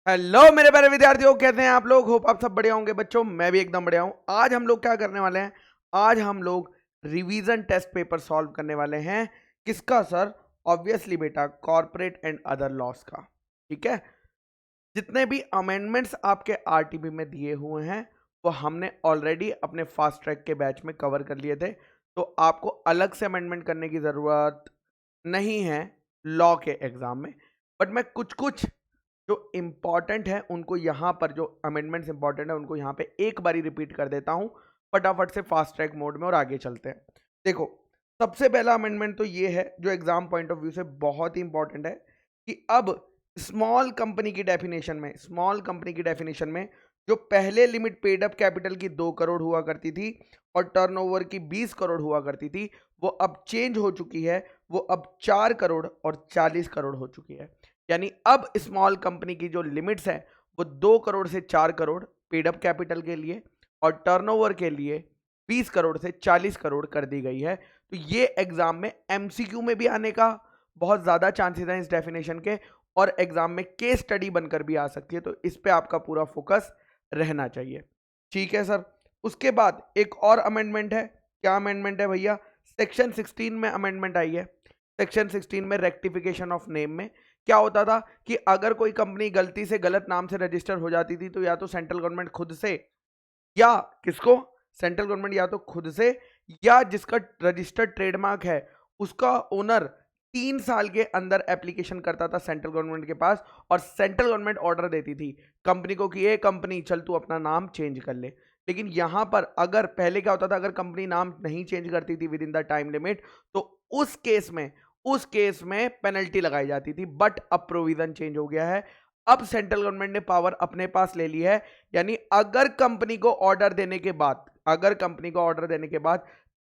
Hello मेरे प्यारे विद्यार्थियों, कैसे हैं आप लोग। होप आप सब बढ़िया होंगे बच्चों। मैं भी एकदम बढ़िया हूं। आज हम लोग क्या करने वाले हैं? आज हम लोग रिवीजन टेस्ट पेपर सॉल्व करने वाले हैं। किसका सर? ऑब्वियसली बेटा, कॉर्पोरेट एंड अदर लॉस का। ठीक है। जितने भी अमेंडमेंट्स आपके आरटीबी में दिए हुए हैं वो हमने ऑलरेडी अपने फास्ट ट्रैक के बैच में कवर कर लिए थे, तो आपको अलग से अमेंडमेंट करने की जरूरत नहीं है लॉ के एग्जाम में। बट मैं कुछ कुछ जो इंपॉर्टेंट है उनको यहाँ पर, जो अमेंडमेंट्स इंपॉर्टेंट है उनको यहाँ पे एक बारी रिपीट कर देता हूँ फटाफट से फास्ट ट्रैक मोड में, और आगे चलते हैं। देखो, सबसे पहला अमेंडमेंट तो ये है जो एग्जाम पॉइंट ऑफ व्यू से बहुत ही इंपॉर्टेंट है कि अब स्मॉल कंपनी की डेफिनेशन में जो पहले लिमिट पेड अप कैपिटल की 2 करोड़ हुआ करती थी और टर्नओवर की 20 करोड़ हुआ करती थी, वो अब चेंज हो चुकी है। वो अब 4 करोड़ और 40 करोड़ हो चुकी है। यानी अब स्मॉल कंपनी की जो लिमिट्स है वो 2 करोड़ से 4 करोड़ पेड अप कैपिटल के लिए और टर्नओवर के लिए 20 करोड़ से 40 करोड़ कर दी गई है। तो ये एग्जाम में एमसीक्यू में भी आने का बहुत ज्यादा चांसेस हैं इस डेफिनेशन के, और एग्जाम में केस स्टडी बनकर भी आ सकती है। तो इस पे आपका पूरा फोकस रहना चाहिए। ठीक है सर। उसके बाद एक और अमेंडमेंट है। क्या अमेंडमेंट है भैया? सेक्शन 16 में अमेंडमेंट आई है। सेक्शन 16 में रेक्टिफिकेशन ऑफ नेम में क्या होता था कि अगर कोई कंपनी गलती से गलत नाम से रजिस्टर हो जाती थी तो या तो सेंट्रल गवर्नमेंट खुद से, या किसको, सेंट्रल गवर्नमेंट या तो खुद से या जिसका रजिस्टर्ड ट्रेडमार्क है उसका ओनर 3 साल के अंदर एप्लीकेशन करता था सेंट्रल गवर्नमेंट के पास, और सेंट्रल गवर्नमेंट ऑर्डर देती थी कंपनी को कि ये कंपनी चल तू अपना नाम चेंज कर ले। लेकिन यहां पर अगर पहले क्या होता था, अगर कंपनी नाम नहीं चेंज करती थी with in the time limit, तो उस केस में पेनल्टी लगाई जाती थी। बट अब प्रोविजन चेंज हो गया है। अब सेंट्रल गवर्नमेंट ने पावर अपने पास ले ली है। यानी अगर कंपनी को ऑर्डर देने के बाद,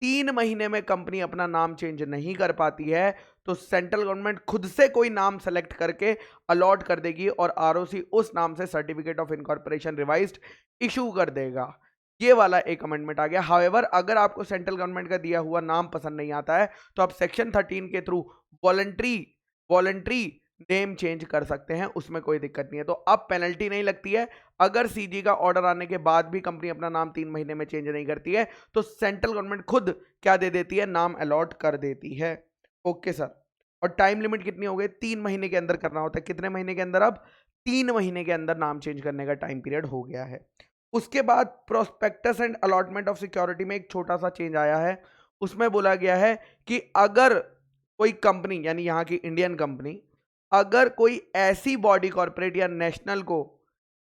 3 महीने में कंपनी अपना नाम चेंज नहीं कर पाती है, तो सेंट्रल गवर्नमेंट खुद से कोई नाम सेलेक्ट करके अलॉट कर देगी और आरओसी उस नाम से certificate of incorporation revised issue कर देगा। ये वाला एक अमेंडमेंट आ गया। हाउएवर, अगर आपको सेंट्रल गवर्नमेंट का दिया हुआ नाम पसंद नहीं आता है तो आप सेक्शन 13 के through voluntary voluntary name change कर सकते हैं, उसमें कोई दिक्कत नहीं है। तो अब पेनल्टी नहीं लगती है। अगर सीजी का ऑर्डर आने के बाद भी कंपनी अपना नाम 3 महीने में चेंज नहीं करती है तो सेंट्रल गवर्नमेंट खुद क्या दे देती है? नाम अलॉट कर देती है। Okay sir. और टाइम लिमिट कितनी हो गई? 3 महीने के अंदर करना होता है। कितने महीने के अंदर? अब 3 महीने के अंदर नाम चेंज करने का टाइम पीरियड हो गया है। उसके बाद prospectus and allotment of security में एक छोटा सा चेंज आया है। उसमें बोला गया है कि अगर कोई कंपनी, यानी यहाँ की इंडियन कंपनी, अगर कोई ऐसी बॉडी कॉर्पोरेट या नेशनल को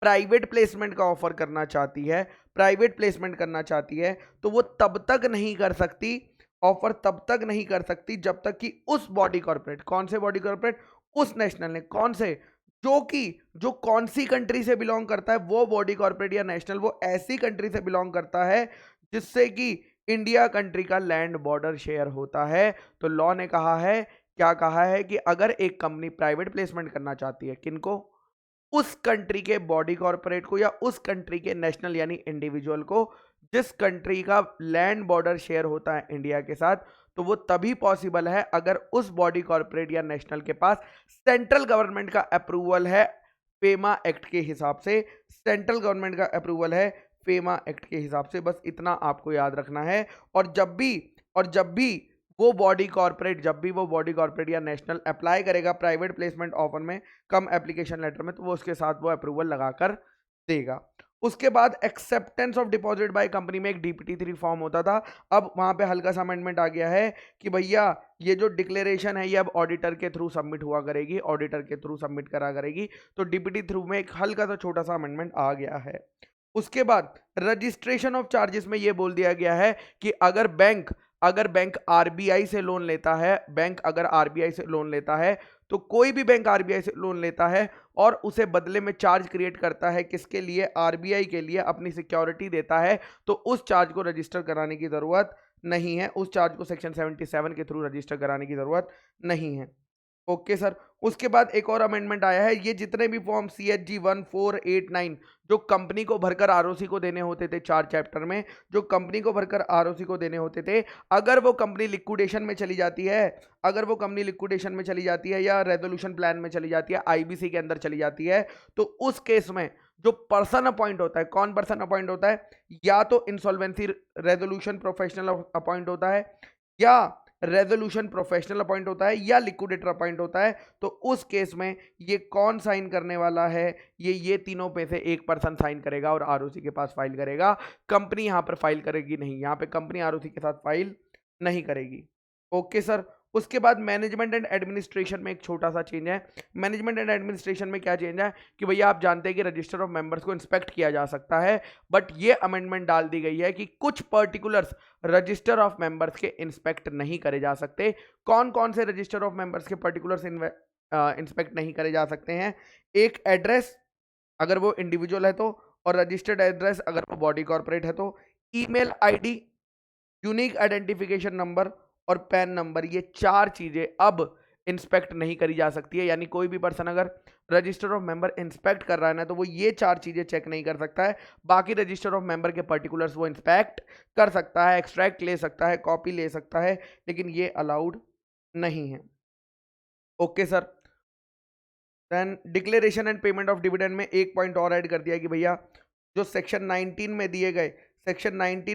प्राइवेट प्लेसमेंट का ऑफर करना चाहती है, प्राइवेट प्लेसमेंट करना चाहती है, तो वो तब तक नहीं कर सकती, ऑफर तब तक नहीं कर सकती जब तक कि उस बॉडी कॉर्पोरेट, कौन से बॉडी कॉर्पोरेट? उस नेशनल ने, कौन से, जो कौन सी कंट्री से बिलोंग करता है वो बॉडी कॉर्पोरेट या नेशनल, वो ऐसी कंट्री से बिलोंग करता है जिससे कि इंडिया कंट्री का लैंड बॉर्डर शेयर होता है। तो लॉ ने कहा है, क्या कहा है कि अगर एक कंपनी प्राइवेट प्लेसमेंट करना चाहती है, किनको? उस कंट्री के बॉडी कॉर्पोरेट को या उस कंट्री के नेशनल यानी इंडिविजुअल को जिस कंट्री का लैंड बॉर्डर शेयर होता है इंडिया के साथ, तो वो तभी पॉसिबल है अगर उस बॉडी कॉर्पोरेट या नेशनल के पास सेंट्रल गवर्नमेंट का अप्रूवल है फेमा एक्ट के हिसाब से। सेंट्रल गवर्नमेंट का अप्रूवल है फेमा एक्ट के हिसाब से। बस इतना आपको याद रखना है। और जब भी वो बॉडी कॉर्पोरेट, या नेशनल अप्लाई करेगा प्राइवेट प्लेसमेंट ऑफर में, कम एप्लीकेशन लेटर में, तो वो उसके साथ वो अप्रूवल लगाकर देगा। उसके बाद acceptance of deposit by company में एक डीपीटी 3 फॉर्म होता था। अब वहां पे हल्का सा अमेंडमेंट आ गया है कि भैया ये जो डिक्लेरेशन है ये अब ऑडिटर के थ्रू सबमिट हुआ करेगी, ऑडिटर के थ्रू सबमिट करा करेगी। तो डीपीटी थ्रू में एक हल्का सा छोटा सा अमेंडमेंट आ गया है। उसके बाद रजिस्ट्रेशन ऑफ चार्जेस में ये बोल दिया गया है कि अगर बैंक आरबीआई से लोन लेता है, तो कोई भी बैंक आरबीआई से लोन लेता है और उसे बदले में चार्ज क्रिएट करता है, किसके लिए? आरबीआई के लिए, अपनी सिक्योरिटी देता है, तो उस चार्ज को रजिस्टर कराने की जरूरत नहीं है। उस चार्ज को सेक्शन 77 के थ्रू रजिस्टर कराने की जरूरत नहीं है। Okay sir. उसके बाद एक और अमेंडमेंट आया है, ये जितने भी फॉर्म CHG 1489 जो कंपनी को भरकर आरओसी को देने होते थे 4 चैप्टर में, जो कंपनी को भरकर आरओसी को देने होते थे, अगर वो कंपनी लिक्विडेशन में चली जाती है, अगर वो कंपनी लिक्विडेशन में चली जाती है या रेजोल्यूशन प्लान में चली जाती है, आईबीसी के अंदर चली जाती है, तो उस केस में जो पर्सन अपॉइंट होता है, कौन पर्सन अपॉइंट होता है, या तो इंसॉल्वेंसी रेजोल्यूशन प्रोफेशनल अपॉइंट होता है, या रेजोल्यूशन प्रोफेशनल अपॉइंट होता है, या लिक्विडेटर अपॉइंट होता है। तो उस केस में ये कौन साइन करने वाला है, ये तीनों में से एक पर्सन साइन करेगा और आरओसी के पास फाइल करेगा। कंपनी यहां पर फाइल करेगी नहीं, यहां पे कंपनी आरओसी के साथ फाइल नहीं करेगी। Okay sir. उसके बाद मैनेजमेंट एंड एडमिनिस्ट्रेशन में एक छोटा सा चेंज है। मैनेजमेंट एंड एडमिनिस्ट्रेशन में क्या चेंज है कि भैया आप जानते हैं कि रजिस्टर ऑफ मेंबर्स को इंस्पेक्ट किया जा सकता है, बट ये अमेंडमेंट डाल दी गई है कि कुछ पर्टिकुलर्स रजिस्टर ऑफ मेंबर्स के इंस्पेक्ट नहीं करे जा सकते। कौन कौन से रजिस्टर ऑफ मेंबर्स के पर्टिकुलर्स इंस्पेक्ट नहीं करे जा सकते हैं? एक एड्रेस अगर वो इंडिविजुअल है तो, और रजिस्टर्ड एड्रेस अगर वो बॉडी कॉर्पोरेट है तो, email ID, unique identification number और पैन नंबर, ये 4 चीजें अब इंस्पेक्ट नहीं करी जा सकती है। यानी कोई भी पर्सन अगर रजिस्टर ऑफ मेंबर इंस्पेक्ट कर रहा है ना, तो वो ये 4 चीजें चेक नहीं कर सकता है। बाकी रजिस्टर ऑफ मेंबर के पर्टिकुलर्स वो इंस्पेक्ट कर सकता है, एक्सट्रैक्ट ले सकता है, कॉपी ले सकता है, लेकिन ये अलाउड नहीं है। Okay sir. Then declaration and payment of dividend में एक पॉइंट और ऐड कर दिया कि भैया जो सेक्शन 19 में दिए गए, सेक्शन 90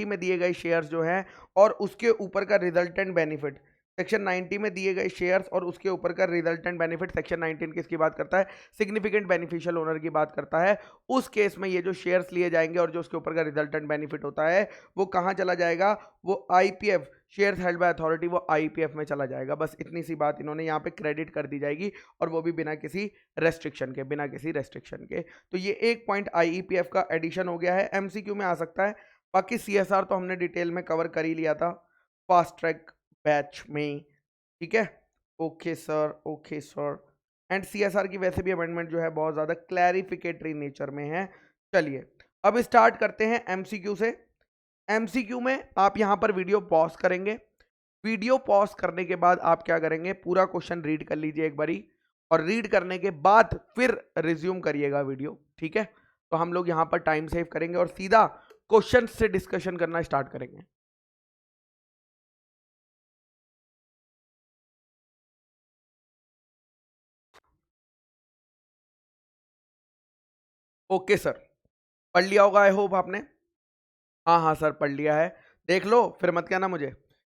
में दिए गए शेयर्स जो हैं और उसके ऊपर का रिजल्टेंट बेनिफिट, सेक्शन 90 में दिए गए शेयर्स और उसके ऊपर का रिजल्टेंट बेनिफिट, सेक्शन 19 किसकी बात करता है? सिग्निफिकेंट बेनिफिशियल ओनर की बात करता है। उस केस में ये जो शेयर्स लिए जाएंगे और जो उसके ऊपर का रिजल्टेंट बेनिफिट होता है वो कहाँ चला जाएगा? वो IPF, shares held by authority, वो आईपीएफ में चला जाएगा। बस इतनी सी बात इन्होंने यहाँ पे क्रेडिट कर दी जाएगी, और वो भी बिना किसी रेस्ट्रिक्शन के। तो ये एक पॉइंट आईईपीएफ का एडिशन हो गया है, एमसीक्यू में आ सकता है। बाकी सीएसआर तो हमने डिटेल में कवर कर ही लिया था फास्ट ट्रैक बैच में, ठीक है। Okay sir, okay sir. And CSR की वैसे भी अमेंडमेंट जो है बहुत ज्यादा क्लैरिफिकेटरी नेचर में है। चलिए अब स्टार्ट करते हैं एमसीक्यू से। एमसीक्यू में आप यहां पर वीडियो पॉज करेंगे, वीडियो पॉज करने के बाद आप क्या करेंगे, पूरा क्वेश्चन रीड कर लीजिए एक बारी, और रीड करने के बाद फिर रिज्यूम करिएगा वीडियो, ठीक है। तो हम लोग यहां पर टाइम सेव करेंगे और सीधा क्वेश्चन से डिस्कशन करना स्टार्ट करेंगे। ओके सर, पढ़ लिया होगा आई होप आपने। हाँ हाँ सर, पढ़ लिया है, देख लो फिर मत कहना मुझे।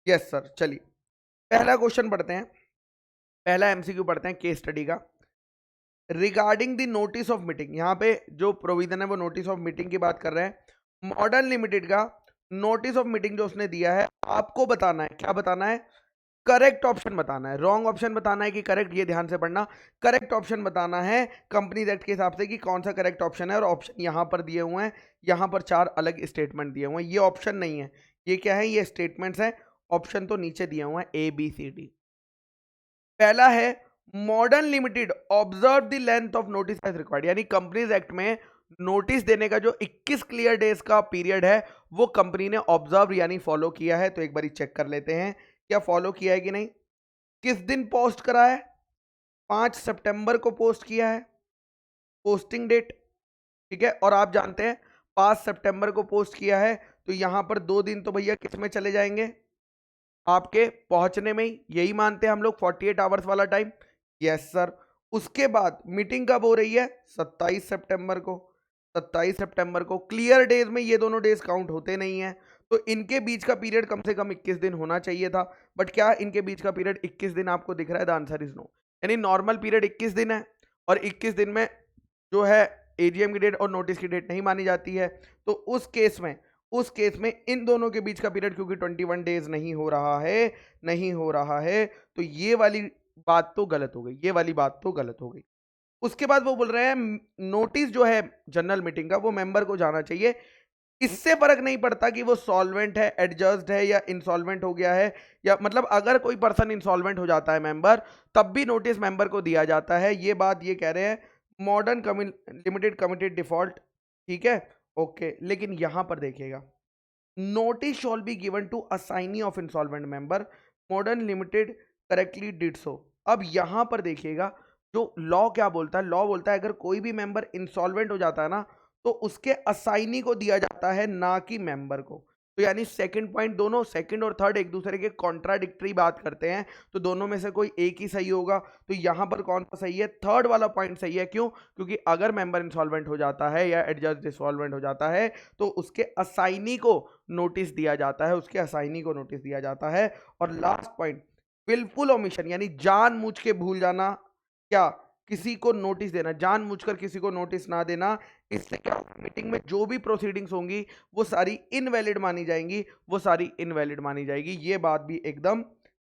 Yes sir. चलिए पहला क्वेश्चन पढ़ते हैं, पहला एमसीक्यू पढ़ते हैं केस स्टडी का। Regarding the notice of meeting, यहाँ पे जो प्रोविजन है वो नोटिस ऑफ मीटिंग की बात कर रहे हैं। मॉडर्न लिमिटेड का नोटिस ऑफ मीटिंग जो उसने दिया है, आपको बताना है, क्या बताना है? करेक्ट ऑप्शन बताना है, रॉन्ग ऑप्शन बताना है कि करेक्ट, ये ध्यान से पढ़ना। करेक्ट ऑप्शन बताना है कंपनीज एक्ट के हिसाब से कि कौन सा करेक्ट ऑप्शन है, और ऑप्शन यहां पर दिए हुए हैं, यहां पर 4 अलग स्टेटमेंट दिए हुए हैं, ये ऑप्शन नहीं है, ये क्या है? ये स्टेटमेंट्स हैं। ऑप्शन तो नीचे दिए हुए हैं ABCD। पहला है Modern Limited observe the length of notice as required, यानी कंपनीज एक्ट में नोटिस देने का जो 21 क्लियर डेज का पीरियड है वो कंपनी ने ऑब्जर्व यानी फॉलो किया है। तो एक बार चेक कर लेते हैं क्या फॉलो किया है कि नहीं। किस दिन पोस्ट करा है? 5 सितंबर को पोस्ट किया है, पोस्टिंग डेट, ठीक है। और आप जानते हैं 5 सितंबर को पोस्ट किया है, तो यहां पर 2 दिन तो भैया किस में चले जाएंगे? आपके पहुंचने में ही, यही मानते हैं हम लोग 48 आवर्स वाला टाइम। Yes sir. उसके बाद मीटिंग कब हो रही है? 27 सितंबर को। 27 सितंबर को क्लियर डेज में ये दोनों डेज काउंट होते नहीं हैं, तो इनके बीच का पीरियड कम से कम 21 दिन होना चाहिए था। बट क्या इनके बीच का पीरियड 21 दिन आपको दिख रहा है? The answer is no. यानी नॉर्मल पीरियड 21 दिन है, और 21 दिन में जो है एजीएम की डेट और नोटिस की डेट नहीं मानी जाती है। तो उस केस में इन दोनों के बीच का पीरियड क्योंकि 21 डेज नहीं हो रहा है, तो ये वाली बात तो गलत हो गई, ये वाली बात तो गलत हो गई। उसके बाद वो बोल रहे हैं नोटिस जो है जनरल मीटिंग का वो मेंबर को जाना चाहिए। इससे फर्क नहीं पड़ता कि वो सॉल्वेंट है, एडजस्ट है, या इंसॉल्वेंट हो गया है, या मतलब अगर कोई पर्सन इंसॉल्वेंट हो जाता है मेंबर, तब भी नोटिस मेंबर को दिया जाता है। ये बात ये कह रहे हैं मॉडर्न लिमिटेड कमिटेड डिफॉल्ट, ठीक है। ओके, लेकिन यहां पर देखिएगा notice shall be given to assignee of insolvent member. Modern Limited correctly did so. अब यहां पर देखिएगा जो लॉ क्या बोलता है, लॉ बोलता है अगर कोई भी मेंबर इंसॉल्वेंट हो जाता है ना तो उसके असाइनी को दिया जाता है, ना कि मेंबर को। तो यानी सेकंड पॉइंट, दोनों सेकंड और थर्ड एक दूसरे के कॉन्ट्राडिक्टरी बात करते हैं, तो दोनों में से कोई एक ही सही होगा। तो यहां पर कौन सा सही है? थर्ड वाला पॉइंट सही है। क्यों? क्योंकि अगर मेंबर इंसॉल्वेंट हो जाता है या एडजस्ट डिसॉल्वेंट हो जाता है तो उसके असाइनी को नोटिस दिया जाता है, उसके असाइनी को नोटिस दिया जाता है। और लास्ट पॉइंट, विलफुल ओमिशन यानी जानबूझ के भूल जाना, क्या किसी को नोटिस देना, जानबूझकर किसी को नोटिस ना देना, इससे क्या मीटिंग में जो भी प्रोसीडिंग्स होंगी वो सारी इनवैलिड मानी जाएंगी, वो सारी इनवैलिड मानी जाएगी। ये बात भी एकदम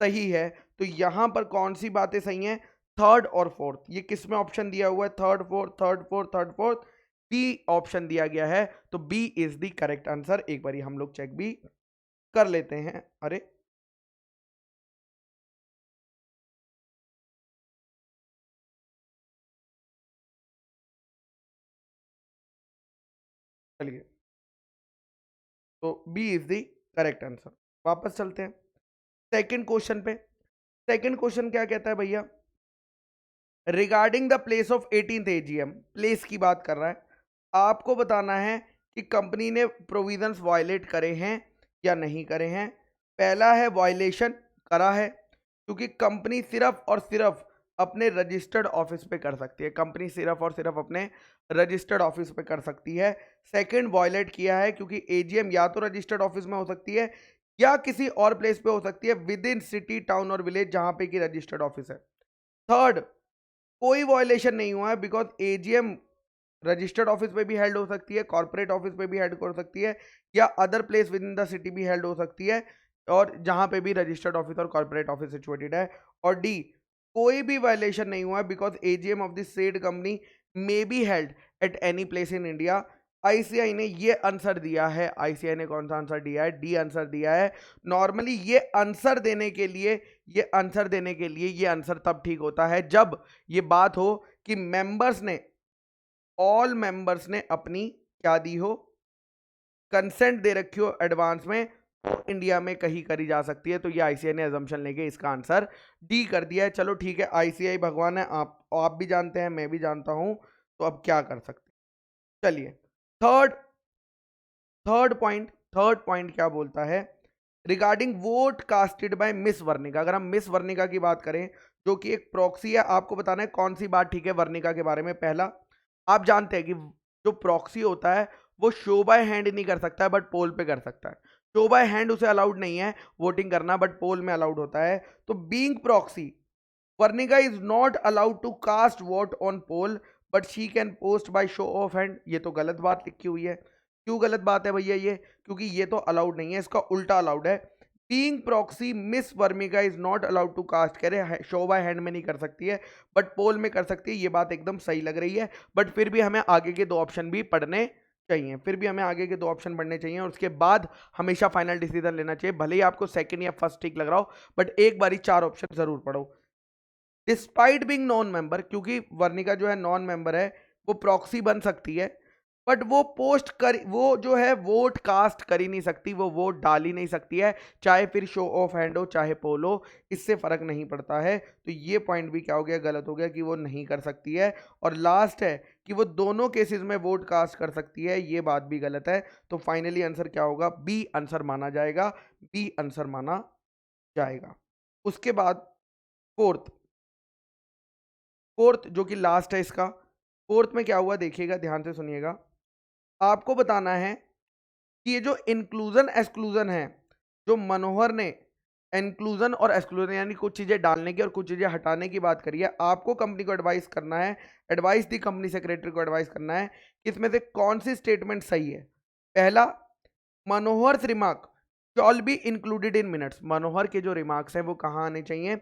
सही है। तो यहां पर कौन सी बातें सही हैं? थर्ड और फोर्थ। ये किस में ऑप्शन दिया हुआ है? Third fourth, third fourth, third fourth, B option दिया गया है। तो B is the correct answer. एक बार हम लोग चेक भी कर लेते हैं। अरे चलिए, तो B is the correct answer. वापस चलते हैं सेकंड क्वेश्चन पे। सेकंड क्वेश्चन क्या कहता है भैया? Regarding the place of 18th AGM, place की बात कर रहा है। आपको बताना है कि कंपनी ने प्रोविजंस वायलेट करे हैं या नहीं करे हैं। पहला है वायलेशन, करा है, क्योंकि कंपनी सिर्फ और सिर्फ अपने रजिस्टर्ड ऑफिस पे कर सकती है, कंपनी सिर्फ और सिर्फ अपने रजिस्टर्ड ऑफिस पे कर सकती है। सेकंड, वायलेट किया है क्योंकि एजीएम या तो रजिस्टर्ड ऑफिस में हो सकती है या किसी और प्लेस पे हो सकती है विद इन सिटी, टाउन और विलेज जहां पे की रजिस्टर्ड ऑफिस है। थर्ड, कोई वायलेशन नहीं हुआ है बिकॉज एजीएम रजिस्टर्ड ऑफिस पे भी हेल्ड हो सकती है, कॉर्पोरेट ऑफिस पे भी हेल्ड हो सकती है, या other place with in the city भी हेल्ड हो सकती है, और जहां पे भी रजिस्टर्ड ऑफिस और कॉर्पोरेट ऑफिस सिचुएटेड है। और डी, कोई भी वायलेशन नहीं हुआ because AGM of the said company may be held at any place in India. ICI ने ये आंसर दिया है। आईसीआई ने कौन सा आंसर दिया है? डी आंसर दिया है। नॉर्मली ये आंसर देने के लिए, ये आंसर तब ठीक होता है जब ये बात हो कि मेंबर्स ने, ऑल मेंबर्स ने अपनी क्या दी हो? कंसेंट दे रखी हो एडवांस में, तो इंडिया में कहीं करी जा सकती है। तो ये आईसीआई ने अजम्पशन लेके इसका आंसर डी कर दिया है। चलो ठीक है, आईसीआई भगवान है, आप भी जानते हैं, मैं भी जानता हूं, तो अब क्या कर सकते हैं। चलिए, थर्ड थर्ड पॉइंट क्या बोलता है? Regarding vote casted by Miss Varnika. अगर हम मिस वर्णिका की बात करें जो कि एक प्रॉक्सी है, आपको बताना है कौन सी बात ठीक है वर्णिका के बारे में। पहला, आप जानते हैं कि जो प्रॉक्सी होता है वो शो बाय हैंड नहीं कर सकता है बट पोल पे कर सकता है। शो बाय हैंड उसे अलाउड नहीं है वोटिंग करना, बट पोल में अलाउड होता है। तो being proxy, Varnika is not allowed to cast vote on poll but she can post by show of hand. ये तो गलत बात लिखी हुई है। क्यों गलत बात है भैया ये? क्योंकि ये तो अलाउड नहीं है, इसका उल्टा अलाउड है। Being proxy, miss Varmika is not allowed to cast, कह रहे शो बाय हैंड में नहीं कर सकती है बट पोल में कर सकती है। ये बात एकदम सही लग रही है, बट फिर भी हमें आगे के दो ऑप्शन भी पढ़ने चाहिए, फिर भी हमें आगे के दो ऑप्शन पढ़ने चाहिए और उसके बाद हमेशा फाइनल डिसीजन लेना चाहिए। भले ही आपको सेकंड या फर्स्ट ठीक लग रहा हो बट एक बारी चार ऑप्शन जरूर पढ़ो। डिस्पाइट बिंग नॉन मेंबर, क्योंकि वर्णिका जो है नॉन मेंबर है, वो प्रॉक्सी बन सकती है बट वो पोस्ट कर, वो जो है वोट कास्ट कर ही नहीं सकती, वो वोट डाल ही नहीं सकती है, चाहे फिर शो ऑफ हैंड हो चाहे पोल हो, इससे फर्क नहीं पड़ता है। तो ये पॉइंट भी क्या हो गया? गलत हो गया कि वो नहीं कर सकती है। और लास्ट है कि वो दोनों केसेस में वोट कास्ट कर सकती है, ये बात भी गलत है। तो फाइनली आंसर क्या होगा? बी आंसर माना जाएगा, बी आंसर माना जाएगा। उसके बाद फोर्थ, जो कि लास्ट है इसका, फोर्थ में क्या हुआ देखिएगा, ध्यान से सुनिएगा। आपको बताना है कि ये जो इंक्लूजन एक्सक्लूजन है, जो मनोहर ने इंक्लूजन और एक्सक्लूजन यानी कुछ चीजें डालने की और कुछ चीजें हटाने की बात करी है, आपको कंपनी को एडवाइस करना है, एडवाइस दी कंपनी सेक्रेटरी को एडवाइस करना है कि इसमें से कौन सी स्टेटमेंट सही है। पहला, Manohar remark shall be included in minutes. Manohar के जो रिमार्क्स हैं वो कहाँ आने चाहिए?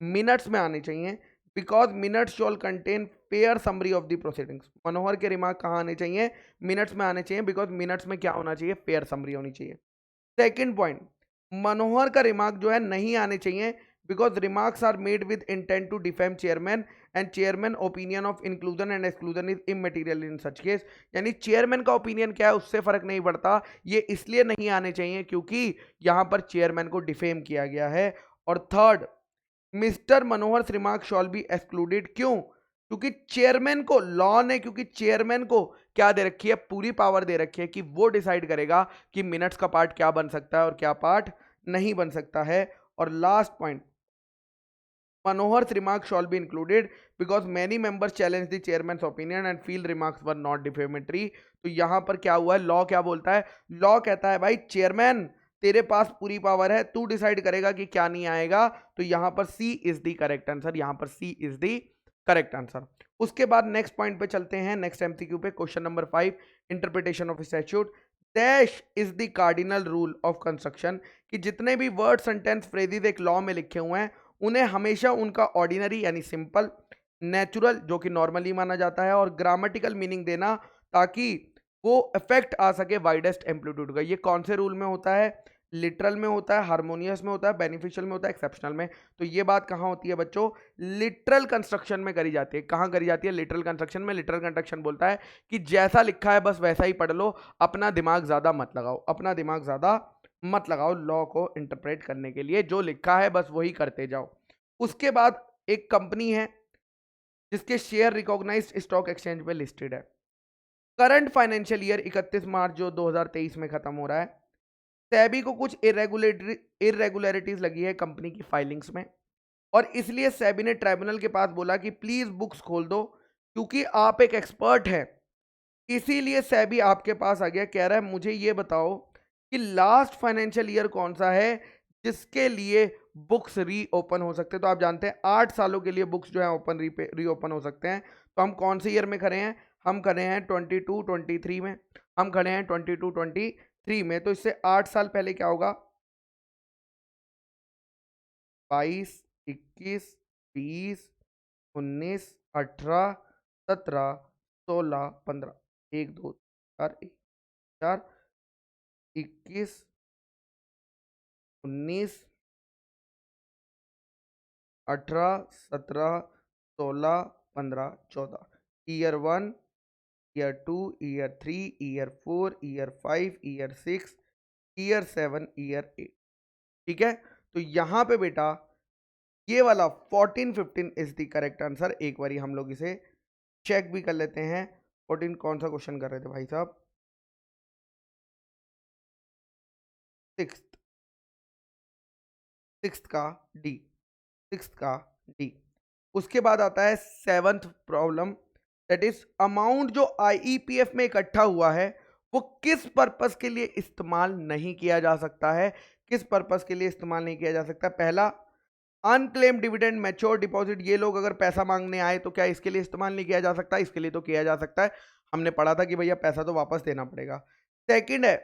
मिनट्स में आने चाहिए, because minutes shall contain fair summary of the proceedings. Manohar के रिमार्क कहाँ आने चाहिए? मिनट्स में आने चाहिए, बिकॉज मिनट्स में क्या होना चाहिए? फेयर समरी होनी चाहिए। सेकंड पॉइंट, मनोहर का रिमार्क जो है नहीं आने चाहिए because remarks are made with intent to defame chairman and chairman opinion of inclusion and exclusion is immaterial in such case. यानी चेयरमैन का ओपिनियन क्या है उससे फर्क नहीं पड़ता, ये इसलिए नहीं आने चाहिए क्योंकि यहां पर चेयरमैन को डिफेम किया गया है। और third, mister Manohar remark shall be excluded. क्यों? क्योंकि चेयरमैन को लॉ ने, क्योंकि चेयरमैन को क्या दे रखी है, पूरी पावर दे रखी है कि वो डिसाइड करेगा कि मिनट्स का पार्ट क्या बन सकता है और क्या पार्ट नहीं बन सकता है। और last point, Manohar's remarks shall be included because many members challenge the chairman's opinion and feel remarks were not defamatory। तो यहां पर क्या हुआ है, लॉ क्या बोलता है? लॉ कहता है भाई चेयरमैन तेरे पास पूरी पावर है, तू डिसाइड करेगा कि क्या नहीं आएगा। तो यहां पर सी इज द करेक्ट आंसर, यहां पर सी इज द करेक्ट आंसर। उसके बाद नेक्स्ट पॉइंट पे चलते हैं, नेक्स्ट एमसीक्यू पे, question number 5, interpretation of statute. Dash is the cardinal rule of construction, कि जितने भी वर्ड सेंटेंस फ्रेजेस एक लॉ में लिखे हुए हैं उन्हें हमेशा उनका ऑर्डिनरी यानी सिंपल, नेचुरल जो कि नॉर्मली माना जाता है, और ग्रामेटिकल मीनिंग देना ताकि वो इफेक्ट आ सके वाइडेस्ट एम्पलीट्यूड का। ये कौन से रूल में होता है? लिटरल में होता है, हार्मोनियस में होता है, बेनिफिशियल में होता है, एक्सेप्शनल में। तो ये बात कहाँ होती है बच्चों? लिटरल कंस्ट्रक्शन में करी जाती है। कहाँ करी जाती है? लिटरल कंस्ट्रक्शन में। लिटरल कंस्ट्रक्शन बोलता है कि जैसा लिखा है बस वैसा ही पढ़ लो, अपना दिमाग ज्यादा मत लगाओ, अपना दिमाग ज्यादा मत लगाओ लॉ को इंटरप्रेट करने के लिए, जो लिखा है बस वही करते जाओ। उसके बाद एक कंपनी है जिसके शेयर रिकॉग्नाइज्ड स्टॉक एक्सचेंज पे लिस्टेड है। करंट फाइनेंशियल ईयर 31 मार्च जो 2023 में खत्म हो रहा है, सेबी को कुछ इरेगुलरिटीज लगी है कंपनी की फाइलिंग्स में, और इसलिए सेबी ने ट्राइब्यूनल के पास बोला कि प्लीज बुक्स खोल दो, क्योंकि आप एक एक्सपर्ट हैं। इसीलिए सेबी आपके पास आ गया, कह रहा है मुझे ये बताओ कि लास्ट फाइनेंशियल ईयर कौन सा है जिसके लिए बुक्स रीओपन हो सकते हैं। तो आप जानते हैं 8 सालों के लिए बुक्स जो है ओपन रीओपन हो सकते हैं। तो हम कौन से ईयर में खड़े हैं? हम खड़े हैं 22-23 में, हम खड़े हैं 22-23 में। तो इससे 8 साल पहले क्या होगा? 22, 21, 20, 19, 18, 17, 16, 15, 1, 2, 4, 4, 21, 19, 18, 17, 16, 15, 14। Year 1, year 2, year 3, year 4, year 5, year 6, year 7, year 8। ठीक है, तो यहां पे बेटा ये वाला 14-15 इज द करेक्ट आंसर। एक बारी हम लोग इसे चेक भी कर लेते हैं। 14 कौन सा क्वेश्चन कर रहे थे भाई साहब? 6th का डी, 6th का डी। उसके बाद आता है 7th problem, that is amount जो आईईपीएफ में इकट्ठा हुआ है वो किस पर्पस के लिए इस्तेमाल नहीं किया जा सकता है? किस पर्पस के लिए इस्तेमाल नहीं किया जा सकता? पहला, अनक्लेम डिविडेंड, मैच्योर डिपॉजिट। ये लोग अगर पैसा मांगने आए तो क्या इसके लिए इस्तेमाल नहीं किया जा सकता? इसके लिए तो किया जा सकता है, हमने पढ़ा था कि भैया पैसा तो वापस देना पड़ेगा। सेकंड है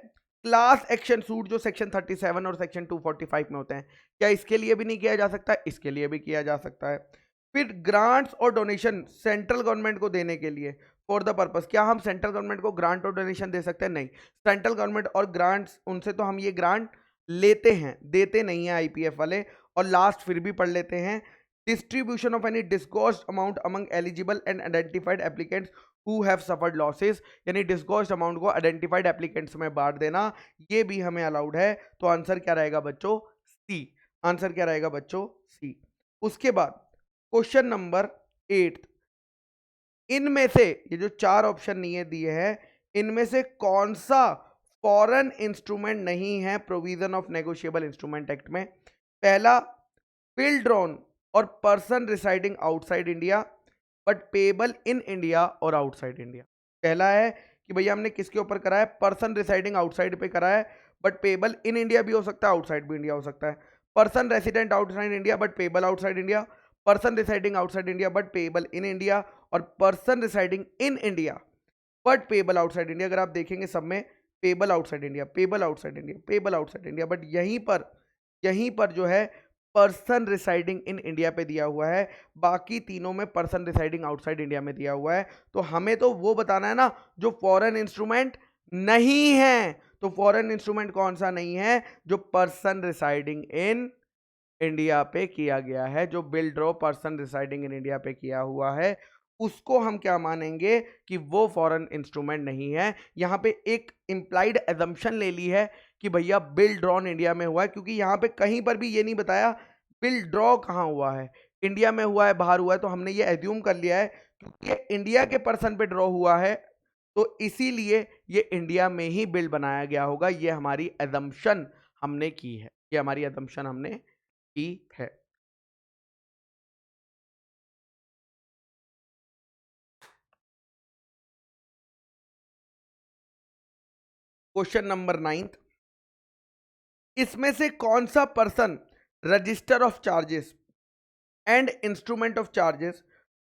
क्लास एक्शन सूट, जो सेक्शन 37 और सेक्शन 245 में होते हैं, क्या इसके लिए भी नहीं किया जा सकता? इसके लिए भी किया जा सकता है। फिर ग्रांट्स और डोनेशन सेंट्रल गवर्नमेंट को देने के लिए, फॉर द पर्पस, क्या हम सेंट्रल गवर्नमेंट को ग्रांट और डोनेशन दे सकते हैं? नहीं। सेंट्रल गवर्नमेंट और ग्रांट्स, उनसे तो हम ये ग्रांट लेते हैं, देते नहीं है आईपीएफ वाले। और लास्ट फिर भी पढ़ लेते हैं, distribution of any disgorged amount among eligible and identified applicants who have suffered losses, यानी डिस्गोर्स्ड अमाउंट को आइडेंटिफाइड एप्लीकेंट्स में बांट देना, ये भी हमें अलाउड है। तो आंसर क्या रहेगा बच्चों? सी। आंसर क्या रहेगा बच्चों? सी। उसके बाद क्वेश्चन नंबर 8, इनमें से ये जो 4 ऑप्शन नहीं दिए हैं, इनमें से कौन सा फॉरेन इंस्ट्रूमेंट नहीं है provision of negotiable instrument act में? पहला, बिल ड्रॉन और person residing outside India but payable in India और आउटसाइड इंडिया। पहला है कि भैया हमने किसके ऊपर करा है? पर्सन रिसाइडिंग आउटसाइड पे करा है, बट पेबल इन इंडिया भी हो सकता है, आउटसाइड भी इंडिया हो सकता है। Person resident outside India but payable outside India, person residing outside India but payable in India, और person residing in India but payable outside India. अगर आप देखेंगे सब में payable outside India, payable outside India, payable outside India, but यहीं पर जो है पर्सन रिसाइडिंग इन इंडिया पे दिया हुआ है, बाकी तीनों में पर्सन रिसाइडिंग आउटसाइड इंडिया में दिया हुआ है। तो हमें तो वो बताना है ना जो फॉरेन इंस्ट्रूमेंट नहीं है। तो फॉरेन इंस्ट्रूमेंट कौन सा नहीं है? जो पर्सन रिसाइडिंग इन इंडिया पे किया गया है, जो bill draw person residing in India पे किया हुआ है, उसको हम क्या मानेंगे कि वो फॉरेन इंस्ट्रूमेंट नहीं है। यहां पे एक इंप्लाइड एजम्पशन ले ली है कि भैया बिल ड्रॉन इंडिया में हुआ है, क्योंकि यहां पे कहीं पर भी ये नहीं बताया बिल ड्रॉ कहाँ हुआ है, इंडिया में हुआ है, बाहर हुआ है, तो हमने ये एज्यूम कर लिया है क्योंकि ये इंडिया के पर्सन पे ड्रॉ हुआ है तो इसीलिए ये इंडिया में ही बिल बनाया गया होगा। ये हमारी एजम्पशन हमने की है, ये हमारी एजम्पशन हमने की है। क्वेश्चन नंबर 9, इसमें से कौन सा person register of charges and instrument of charges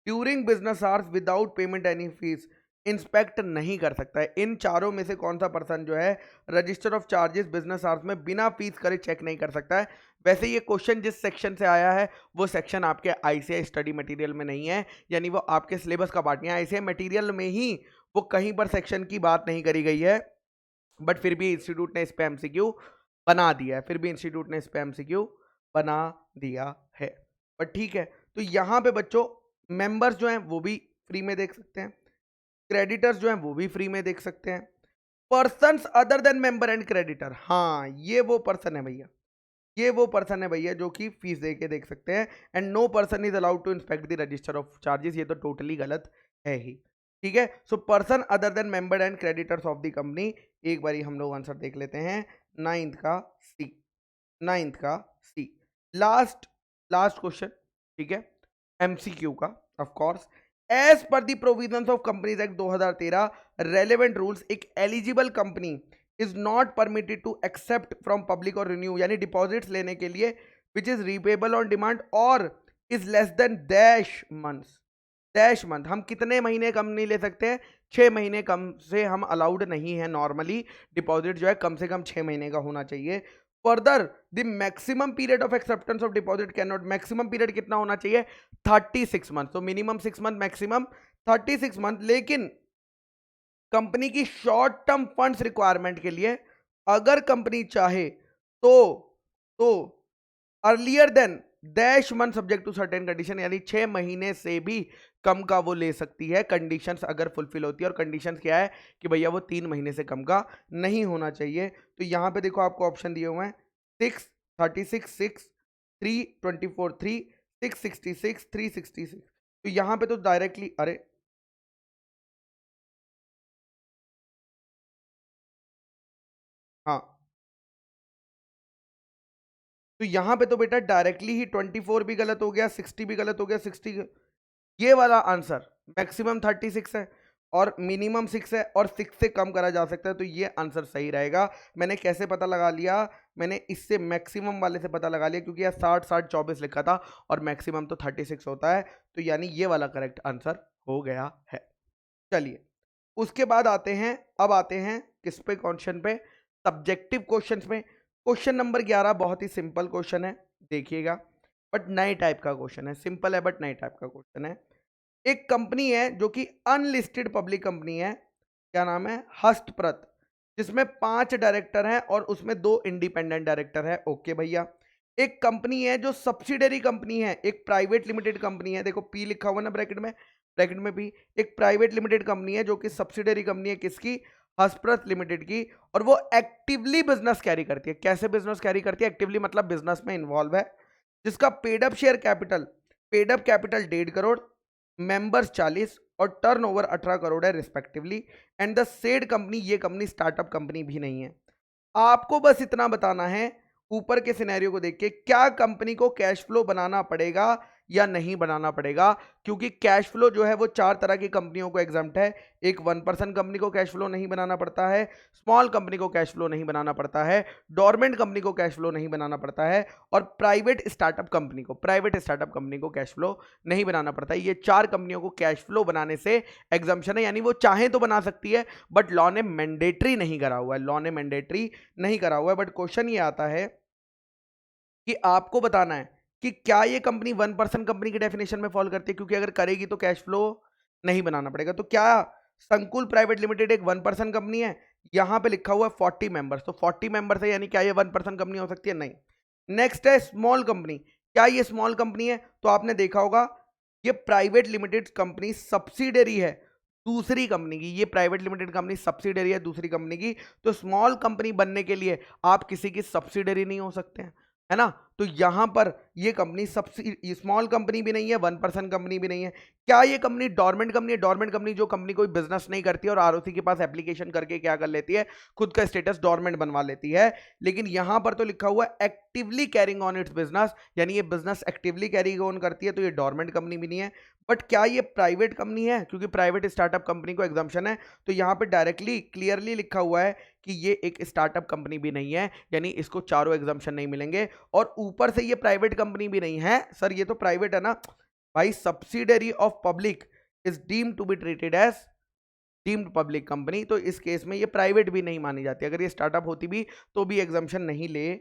during business hours without payment any fees inspect नहीं कर सकता है? इन चारों में से कौन सा पर्सन जो है register of charges business hours में बिना फीस करे चेक नहीं कर सकता है? वैसे ये क्वेश्चन जिस सेक्शन से आया है वो सेक्शन आपके आईसीआई स्टडी मटेरियल में नहीं है, यानी वो आपके सिलेबस का पार्ट नहीं है। आईसीआई मटेरियल में ही वो कहीं पर सेक्शन की बात नहीं करी गई है, बट फिर भी इंस्टीट्यूट ने इस पे एमसीक्यू बना दिया है, फिर भी इंस्टीट्यूट ने इस पे एमसीक्यू बना दिया है। बट ठीक है, तो यहाँ पे बच्चों मेंबर्स जो हैं वो भी फ्री में देख सकते हैं, क्रेडिटर्स जो हैं वो भी फ्री में देख सकते हैं, persons other than member and creditor, हाँ ये वो पर्सन है भैया, ये वो पर्सन है भैया जो कि फीस दे के देख सकते हैं। And no person is allowed to inspect the register of charges, ये तो टोटली गलत है ही। ठीक है, so person other than member and creditors of the company, एक बारी हम लोग आंसर देख लेते हैं, 9th का सी, 9th का सी। लास्ट क्वेश्चन, ठीक है, एमसीक्यू का of course. As per the provisions of companies act 2013 relevant rules, एक eligible company is not permitted to accept from public और रिन्यू, यानी डिपॉजिट्स लेने के लिए which is repayable on demand और is less than dash months, dash month, हम कितने महीने कम नहीं ले सकते हैं? 6 महीने कम से हम अलाउड नहीं है, नॉर्मली डिपॉजिट जो है कम से कम 6 महीने का होना चाहिए। Further the maximum period of acceptance of deposit can not, maximum period कितना होना चाहिए? 36 मंथ, तो मिनिमम 6 मंथ, मैक्सिमम 36 मंथ। लेकिन कंपनी की शॉर्ट टर्म फंड्स रिक्वायरमेंट के लिए अगर कंपनी चाहे तो earlier than dash month subject to certain condition, यानी 6 महीने से भी कम का वो ले सकती है, कंडीशंस अगर फुलफिल होती है। और कंडीशंस क्या है कि भैया वो 3 महीने से कम का नहीं होना चाहिए। तो यहाँ पे देखो आपको ऑप्शन दिए हुए हैं 6, 36, 6, 3, 24, 3, 666, 366। तो यहाँ पे तो डायरेक्टली, अरे हाँ, तो यहाँ पे तो बेटा डायरेक्टली ही 24 भी गलत हो गया, 60 भी गलत हो गया, 60, ये वाला आंसर मैक्सिमम 36 है और मिनिमम 6 है और 6 से कम करा जा सकता है, तो ये आंसर सही रहेगा। मैंने कैसे पता लगा लिया? मैंने इससे मैक्सिमम वाले से पता लगा लिया क्योंकि यह 60, 60, 24 लिखा था और मैक्सिमम तो 36 होता है, तो यानी ये वाला करेक्ट आंसर हो गया है। चलिए उसके बाद आते हैं, अब आते हैं किस पे? क्वेश्चन पे, सब्जेक्टिव क्वेश्चंस में। क्वेश्चन नंबर 11 बहुत ही सिंपल क्वेश्चन है, देखिएगा, बट नए टाइप का क्वेश्चन है, सिंपल है बट नए टाइप का क्वेश्चन है। एक कंपनी है जो कि अनलिस्टेड पब्लिक कंपनी है, क्या नाम है? हस्तप्रत, जिसमें 5 डायरेक्टर हैं और उसमें 2 इंडिपेंडेंट डायरेक्टर है। ओके भैया। एक कंपनी है जो सब्सिडरी कंपनी है, एक प्राइवेट लिमिटेड कंपनी है, देखो पी लिखा हुआ ना ब्रैकेट में, ब्रैकेट में भी, एक प्राइवेट लिमिटेड कंपनी है जो कि सब्सिडरी कंपनी है किसकी? हसप्रत लिमिटेड की, और वो एक्टिवली बिजनेस कैरी करती है। कैसे बिजनेस कैरी करती है? एक्टिवली मतलब बिजनेस में इन्वॉल्व है। जिसका paid up share capital, paid up capital 1.5 crore, members 40 और टर्नओवर 18 करोड़ है respectively. And the said company, ये कंपनी स्टार्टअप कंपनी भी नहीं है। आपको बस इतना बताना है ऊपर के सिनेरियो को देख के, क्या कंपनी को कैश फ्लो बनाना पड़ेगा या नहीं बनाना पड़ेगा? क्योंकि कैश फ्लो जो है वो 4 तरह की कंपनियों को एग्जाम्प्ट है। एक 1 पर्सन कंपनी को कैश फ्लो नहीं बनाना पड़ता है, स्मॉल कंपनी को कैश फ्लो नहीं बनाना पड़ता है, डोरमेंट कंपनी को कैश फ्लो नहीं बनाना पड़ता है, और प्राइवेट स्टार्टअप कंपनी को कैश फ्लो नहीं बनाना पड़ता है। ये 4 कंपनियों को कैश फ्लो बनाने से एग्जाम्पशन है, यानी वो चाहे तो बना सकती है बट लॉ ने मैंडेटरी नहीं करा हुआ है, लॉ ने मैंडेटरी नहीं करा हुआ है। बट क्वेश्चन ये आता है कि आपको बताना है कि क्या ये कंपनी 1 पर्सन कंपनी की डेफिनेशन में फॉल करती है, क्योंकि अगर करेगी तो कैश फ्लो नहीं बनाना पड़ेगा। तो क्या संकुल प्राइवेट लिमिटेड एक 1 पर्सन कंपनी है? यहां पे लिखा हुआ है 40 मेंबर्स, तो 40 मेंबर्स है, यानी क्या ये 1 पर्सन कंपनी हो सकती है? नहीं। नेक्स्ट है स्मॉल कंपनी, क्या ये स्मॉल कंपनी है? तो आपने देखा होगा ये प्राइवेट लिमिटेड कंपनी सब्सिडरी है दूसरी कंपनी की, ये प्राइवेट लिमिटेड कंपनी सब्सिडरी है दूसरी कंपनी की, तो स्मॉल कंपनी बनने के लिए आप किसी की सब्सिडरी नहीं हो सकते हैं। है ना। तो यहां पर ये कंपनी सबसे स्मॉल कंपनी भी नहीं है, 1% कंपनी भी नहीं है। क्या ये कंपनी डोरमेंट कंपनी है? डोरमेंट कंपनी जो कंपनी कोई बिजनेस नहीं करती है और आरओसी के पास एप्लीकेशन करके क्या कर लेती है, खुद का स्टेटस डोरमेंट बनवा लेती है। लेकिन यहां पर तो लिखा हुआ है actively carrying on it's business, यानी ये बिजनेस एक्टिवली कैरी ऑन करती है, तो ये डोरमेंट कंपनी भी नहीं है। बट क्या ये प्राइवेट कंपनी है? क्योंकि प्राइवेट स्टार्टअप कंपनी को एग्जाम्पशन है, तो यहां पर डायरेक्टली क्लियरली लिखा हुआ है कि ये एक स्टार्टअप कंपनी भी नहीं है, यानी इसको चारों एग्जाम्पशन नहीं मिलेंगे। और ऊपर से ये प्राइवेट कंपनी भी नहीं है। सर ये तो प्राइवेट है ना भाई, subsidiary of public is deemed to be treated as deemed public company, तो इस केस में ये प्राइवेट भी नहीं मानी जाती। अगर ये स्टार्टअप होती भी तो भी एग्जाम्पशन नहीं ले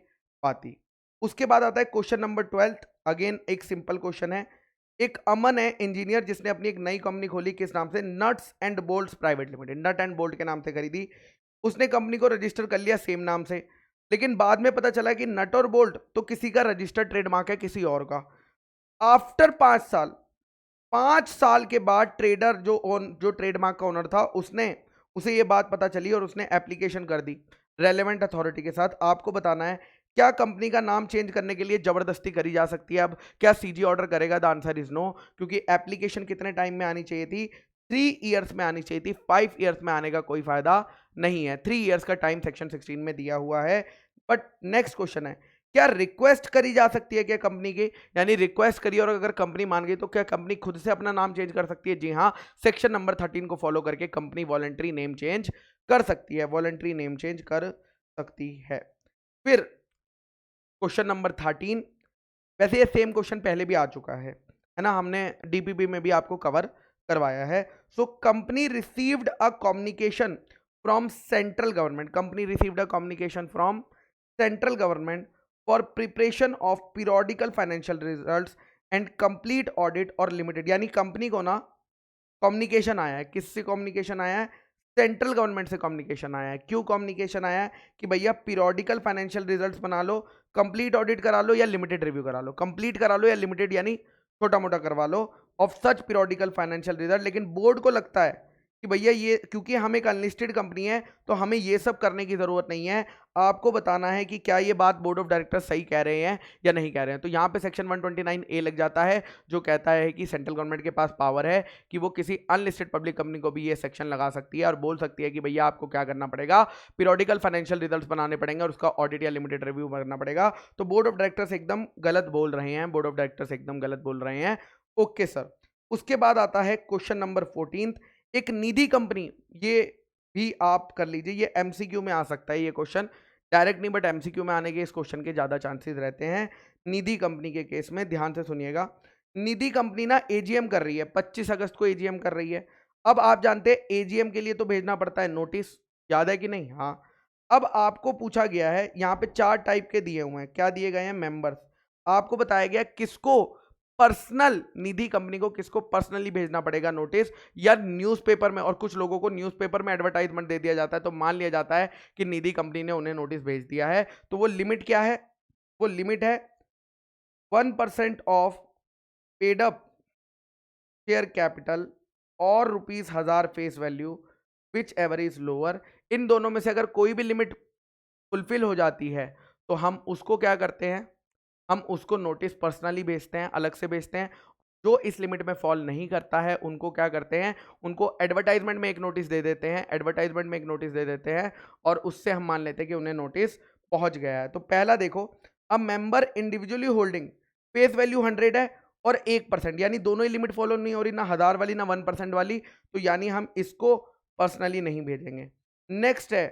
पाती। उसके बाद आता है क्वेश्चन नंबर 12। अगेन एक सिंपल क्वेश्चन है। एक अमन है इंजीनियर जिसने अपनी एक नई कंपनी खोली, किस नाम से? Nuts and bolts private limited, nut and bolt के नाम से खरीदी। उसने कंपनी को रजिस्टर कर लिया सेम नाम से, लेकिन बाद में पता चला कि नट और बोल्ट तो किसी का रजिस्टर्ड ट्रेडमार्क है, किसी और का। आफ्टर 5 साल, 5 साल के बाद ट्रेडर जो ट्रेडमार्क का ओनर था, उसने उसे ये बात पता चली और उसने एप्लीकेशन कर दी रेलेवेंट अथॉरिटी के साथ। आपको बताना है क्या कंपनी का नाम चेंज करने के लिए जबरदस्ती करी जा सकती है? अब क्या सीजी ऑर्डर करेगा? द आंसर इज नो, क्योंकि एप्लीकेशन कितने टाइम में आनी चाहिए थी? 3 इयर्स में आनी चाहिए थी। 5 इयर्स में आने का कोई फायदा नहीं है। 3 इयर्स का टाइम सेक्शन 16 में दिया हुआ है। बट नेक्स्ट क्वेश्चन है, क्या रिक्वेस्ट करी जा सकती है क्या कंपनी की? यानी रिक्वेस्ट करी और अगर कंपनी मान गई तो क्या कंपनी खुद से अपना नाम चेंज कर सकती है? जी हाँ, सेक्शन नंबर 13 को फॉलो करके कंपनी वॉलंटरी नेम चेंज कर सकती है, वॉलंटरी नेम चेंज कर सकती है। फिर क्वेश्चन नंबर 13, वैसे ये सेम क्वेश्चन पहले भी आ चुका है ना, हमने डीपीपी में भी आपको कवर करवाया है। So company received a communication from central government, company received a communication from central government for preparation of periodical financial results and complete audit और लिमिटेड, यानी कंपनी को ना कम्युनिकेशन आया है। किससे कम्युनिकेशन आया है? सेंट्रल गवर्नमेंट से कम्युनिकेशन आया है। क्यों कम्युनिकेशन आया है? कि भैया पीरियोडिकल फाइनेंशियल रिजल्ट्स बना लो, कंप्लीट ऑडिट करा लो या लिमिटेड रिव्यू करा लो। कंप्लीट करा लो या लिमिटेड यानी छोटा मोटा करवा लो of such periodical financial result. लेकिन बोर्ड को लगता है कि भैया ये क्योंकि हम एक अनलिस्टेड कंपनी है तो हमें ये सब करने की जरूरत नहीं है। आपको बताना है कि क्या ये बात बोर्ड ऑफ डायरेक्टर्स सही कह रहे हैं या नहीं कह रहे हैं। तो यहाँ पे सेक्शन 129A लग जाता है, जो कहता है कि सेंट्रल गवर्नमेंट के पास पावर है कि वो किसी अनलिस्टेड पब्लिक कंपनी को भी ये सेक्शन लगा सकती है और बोल सकती है कि भैया आपको क्या करना पड़ेगा, पीरियोडिकल फाइनेंशियल रिजल्ट्स बनाने पड़ेंगे और उसका ऑडिट या लिमिटेड रिव्यू करना पड़ेगा। तो बोर्ड ऑफ डायरेक्टर्स एकदम गलत बोल रहे हैं, बोर्ड ऑफ डायरेक्टर्स एकदम गलत बोल रहे हैं। Okay sir. उसके बाद आता है क्वेश्चन नंबर 14, एक निधि कंपनी, ये भी आप कर लीजिए, ये एमसीक्यू में आ सकता है ये क्वेश्चन, डायरेक्ट नहीं बट एमसीक्यू में आने के इस क्वेश्चन के ज्यादा चांसेस रहते हैं। निधि कंपनी के केस में ध्यान से सुनिएगा। निधि कंपनी ना एजीएम कर रही है, 25 अगस्त को एजीएम कर रही है। अब आप जानते हैं एजीएम के लिए तो भेजना पड़ता है नोटिस, याद है कि नहीं? हाँ। अब आपको पूछा गया है, यहाँ पे 4 टाइप के दिए हुए हैं। क्या दिए गए हैं? मेंबर्स। आपको बताया गया किसको, पर्सनल, निधि कंपनी को किसको पर्सनली भेजना पड़ेगा नोटिस या न्यूज़पेपर में। और कुछ लोगों को न्यूज़पेपर में एडवर्टाइजमेंट दे दिया जाता है, तो मान लिया जाता है कि निधि कंपनी ने उन्हें नोटिस भेज दिया है। तो वो लिमिट क्या है? वो लिमिट है 1% of paid up share capital और ₹1000 face value whichever is lower. इन दोनों में से अगर कोई भी लिमिट फुलफिल हो जाती है तो हम उसको क्या करते हैं, हम उसको नोटिस पर्सनली भेजते हैं, अलग से भेजते हैं। जो इस लिमिट में फॉल नहीं करता है उनको क्या करते हैं, उनको एडवर्टाइजमेंट में एक नोटिस दे देते हैं, एडवर्टाइजमेंट में एक नोटिस दे देते हैं और उससे हम मान लेते हैं कि उन्हें नोटिस पहुंच गया है। तो पहला देखो, अब member individually holding face value 100 है और 1%, यानी दोनों ही लिमिट फॉलो नहीं हो रही, ना 1000 वाली ना 1% वाली, तो यानी हम इसको पर्सनली नहीं भेजेंगे। नेक्स्ट है